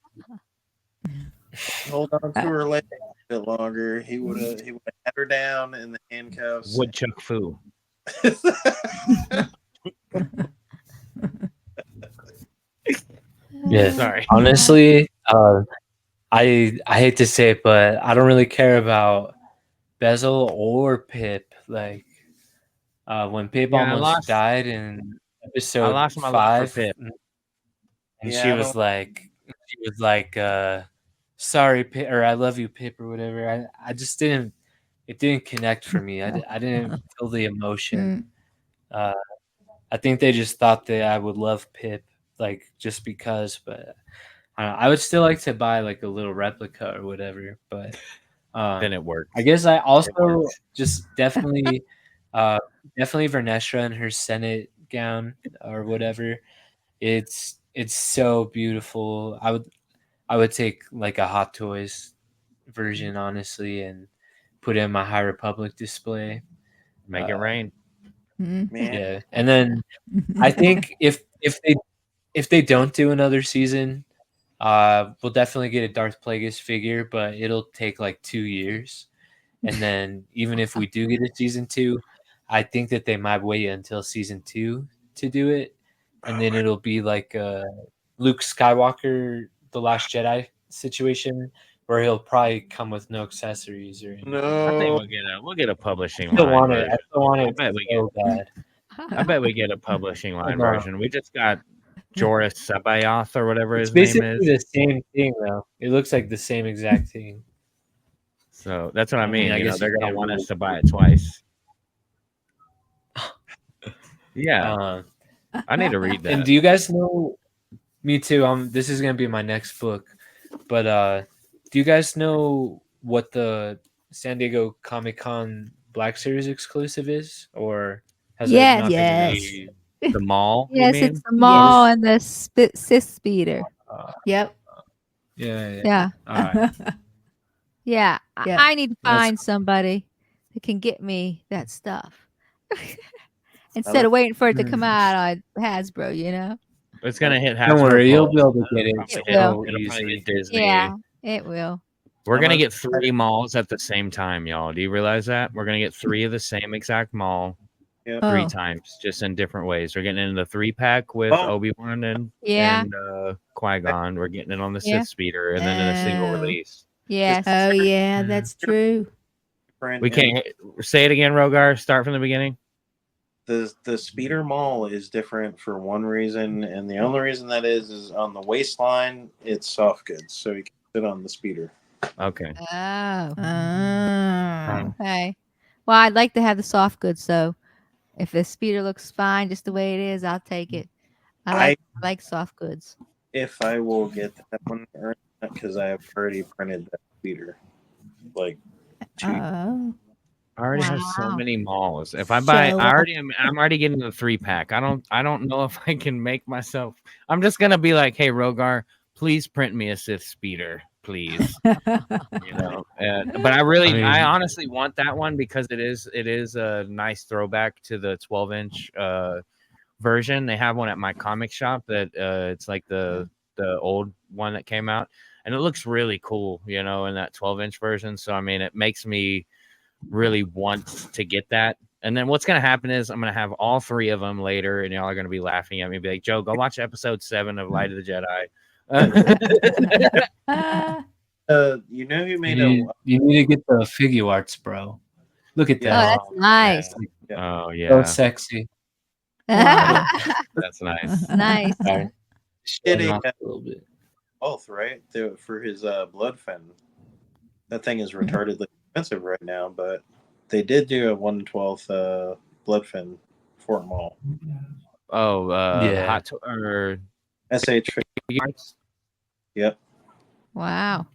E: Hold on to her leg a bit longer. He would have had her down in the handcuffs.
A: Woodchuck foo.
D: Yeah.
A: Sorry.
D: Honestly, I hate to say it, but I don't really care about Bezel or Pip. Like when Pip almost died in episode
A: lost my love
D: 5,
A: for Pip.
D: and she was like, "Sorry, Pip," or "I love you, Pip," or whatever. I just didn't. It didn't connect for me. I didn't feel the emotion. I think they just thought that I would love Pip, like just because. But I would still like to buy like a little replica or whatever. But
A: Then it worked.
D: I guess I also just definitely definitely Vernestra in her Senate gown or whatever. It's so beautiful. I would take like a Hot Toys version, honestly, and put it in my High Republic display.
A: Make it rain.
E: Man,
D: Yeah, and then I think if they don't do another season, we'll definitely get a Darth Plagueis figure, but it'll take like 2 years. And then even if we do get a season 2, I think that they might wait until season 2 to do it, and then it'll be like Luke Skywalker, The Last Jedi situation, where he'll probably come with no accessories or anything.
A: I think
E: no.
A: we'll get a publishing
D: I still
A: line
D: want it.
A: version.
D: I still want
A: I
D: it
A: bet we
D: so bad.
A: I bet we get a publishing line
D: No.
A: version. We just got Joris Sabayoth or whatever
D: It's
A: his name
D: basically
A: is.
D: the same thing, though. It looks like the same exact thing.
A: So that's what I mean.
D: I
A: You know,
D: guess
A: they're
D: you
A: gonna
D: can't
A: want
D: really
A: us to buy it twice. Yeah,
D: Uh,
A: I need to read
D: and
A: that.
D: do you guys know? Me too. This is gonna be my next book, but do you guys know what the San Diego Comic-Con Black Series exclusive is, or has it
C: Yes.
D: not been
B: Yes.
D: announced?
A: The mall, you
C: Yes,
A: mean?
C: it's the mall and the Sith speeder.
B: Yep.
D: Yeah.
C: Yeah.
D: All right.
C: Yeah.
B: Yeah.
C: I need to
D: That's
C: find somebody that can get me that stuff. Instead of waiting for it to come out on Hasbro, you know?
A: It's gonna hit
D: Don't
A: Hasbro.
D: worry, you'll
A: Pulse.
D: be able to get it
A: Probably
C: It
A: hit-
C: will.
A: It'll probably
D: easily.
A: hit Disney.
C: Yeah, it will.
A: We're
E: I'm
A: gonna
E: gonna-
A: get 3 malls at the same time, y'all. Do you realize that? We're gonna get 3 of the same exact mall
E: Yep.
A: 3
B: Oh.
A: times, just in different ways. We're getting in the 3-pack with
E: Oh.
A: Obi-Wan and
C: Yeah.
A: Qui-Gon. We're getting it on the
C: Yeah.
A: Sith speeder, and then in a single
B: Oh.
A: release.
C: Yes.
B: Oh yeah,
D: Mhm.
B: that's true.
E: Print
A: We
E: and
A: can't say it again, Rogar. Start from the beginning.
E: The speeder mall is different for one reason, and the only reason that is on the waistline. It's soft goods, so you can sit on the speeder.
A: Okay.
C: Oh.
B: Oh.
C: Okay. Well, I'd like to have the soft goods, so if the speeder looks fine just the way it is, I'll take it. I like soft goods.
E: If I will get that one, because I have already printed that speeder, like cheap.
B: Oh.
A: I already have so
C: Wow.
A: many malls. If I buy,
B: Show
A: I'm already getting the 3-pack. I don't know if I can make myself. I'm just gonna be like, hey, Rogar, please print me a Sith speeder, please. You know, but I honestly want that one because it is a nice throwback to the 12-inch version. They have one at my comic shop that it's like the old one that came out, and it looks really cool, you know, in that 12-inch version. So I mean, it makes me really want to get that. And then what's going to happen is I'm going to have all 3 of them later, and y'all are going to be laughing at me, be like, Joe, go watch episode 7 of Light of the Jedi.
E: You know who made
D: You need to get the figure arts, bro. Look at
C: Oh,
D: that.
C: that's nice.
A: Oh
D: So
A: yeah,
D: sexy.
A: that's nice.
C: Nice.
D: Sorry.
E: Did
D: Showing
E: a-
D: off a little bit.
E: both right for his blood fin. That thing is retardedly expensive right now, but they did do a 1/12 blood fin Fort Mall.
A: Oh,
D: Yeah.
A: or
E: SH.
A: figures?
E: Yep.
C: Wow.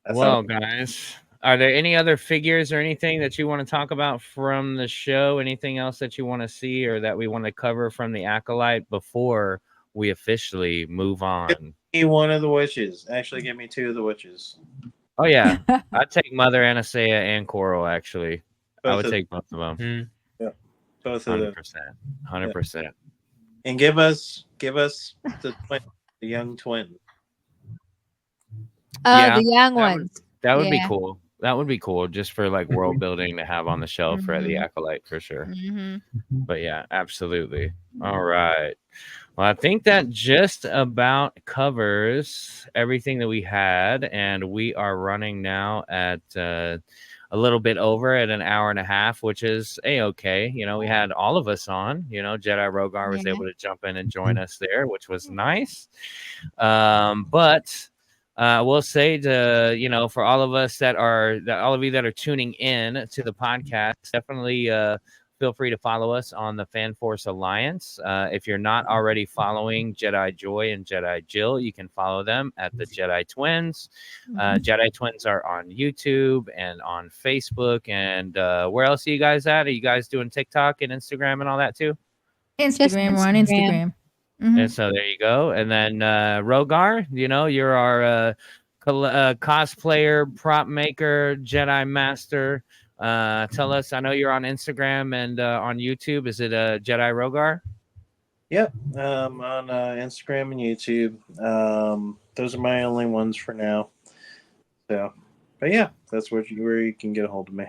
E: That's
A: Well, guys, are there any other figures or anything that you want to talk about from the show? Anything else that you want to see or that we want to cover from the Acolyte before we officially move on?
E: one of the witches. Actually, give me 2 of the witches.
A: Oh yeah, I'd take Mother Anastasia and Coral. Actually, I
E: Both
A: would
E: of-
A: take both of them.
E: Both of them.
A: 100%.
E: And give us the twin, the young twin.
C: Oh,
A: Yeah,
C: the young
A: that
C: ones.
A: That would be
C: Yeah.
A: cool. That would be cool just for like world building to have on the shelf for the
C: Mhm.
A: Acolyte for sure.
C: Mm-hmm.
A: But yeah, absolutely. All right. Well, I think that just about covers everything that we had, and we are running now at a little bit over at an hour and a half, which is okay. You know, we had all of us on. You know, Jedi Rogar was
C: Yeah.
A: able to jump in and join us there, which was nice. But we'll say to for all of us all of you that are tuning in to the podcast, definitely feel feel free to follow us on the Fan Force Alliance. If you're not already following Jedi Joy and Jedi Jill, you can follow them at the Jedi Twins. Jedi Twins are on YouTube and on Facebook. And where else are you guys at? Are you guys doing TikTok and Instagram and all that too?
B: Instagram. We're on Instagram.
A: And so there you go. And then Rogar, you're our cosplayer, prop maker, Jedi master. Tell us, I know you're on Instagram and on YouTube. Is it Jedi Rogar?
E: Yep, on Instagram and YouTube. Those are my only ones for now. So, but yeah, that's where you can get a hold of me.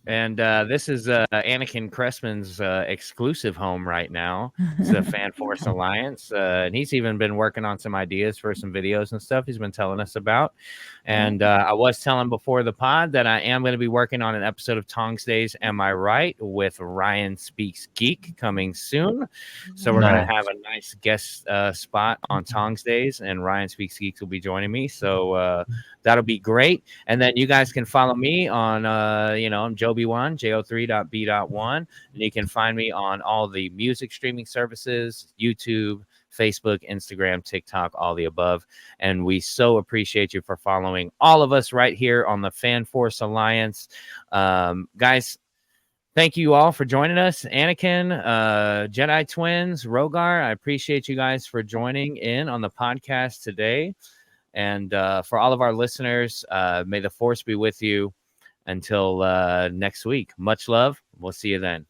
A: And this is Anakin Crespin's exclusive home right now. It's the Fan Force Alliance. And he's even been working on some ideas for some videos and stuff he's been telling us about. And I was telling before the pod that I am going to be working on an episode of Tongs Days, Am I Right? With Ryan Speaks Geek coming soon. So we're going to have a nice guest spot on Tongs Days, and Ryan Speaks Geeks will be joining me. So that'll be great. And then you guys can follow me on, I'm Joby1, jo3.b.1. And you can find me on all the music streaming services, YouTube, Facebook, Instagram, TikTok, all the above. And we so appreciate you for following all of us right here on the Fan Force Alliance. Guys, thank you all for joining us. Anakin, Jedi Twins, Rogar, I appreciate you guys for joining in on the podcast today. And for all of our listeners, may the Force be with you until next week. Much love. We'll see you then.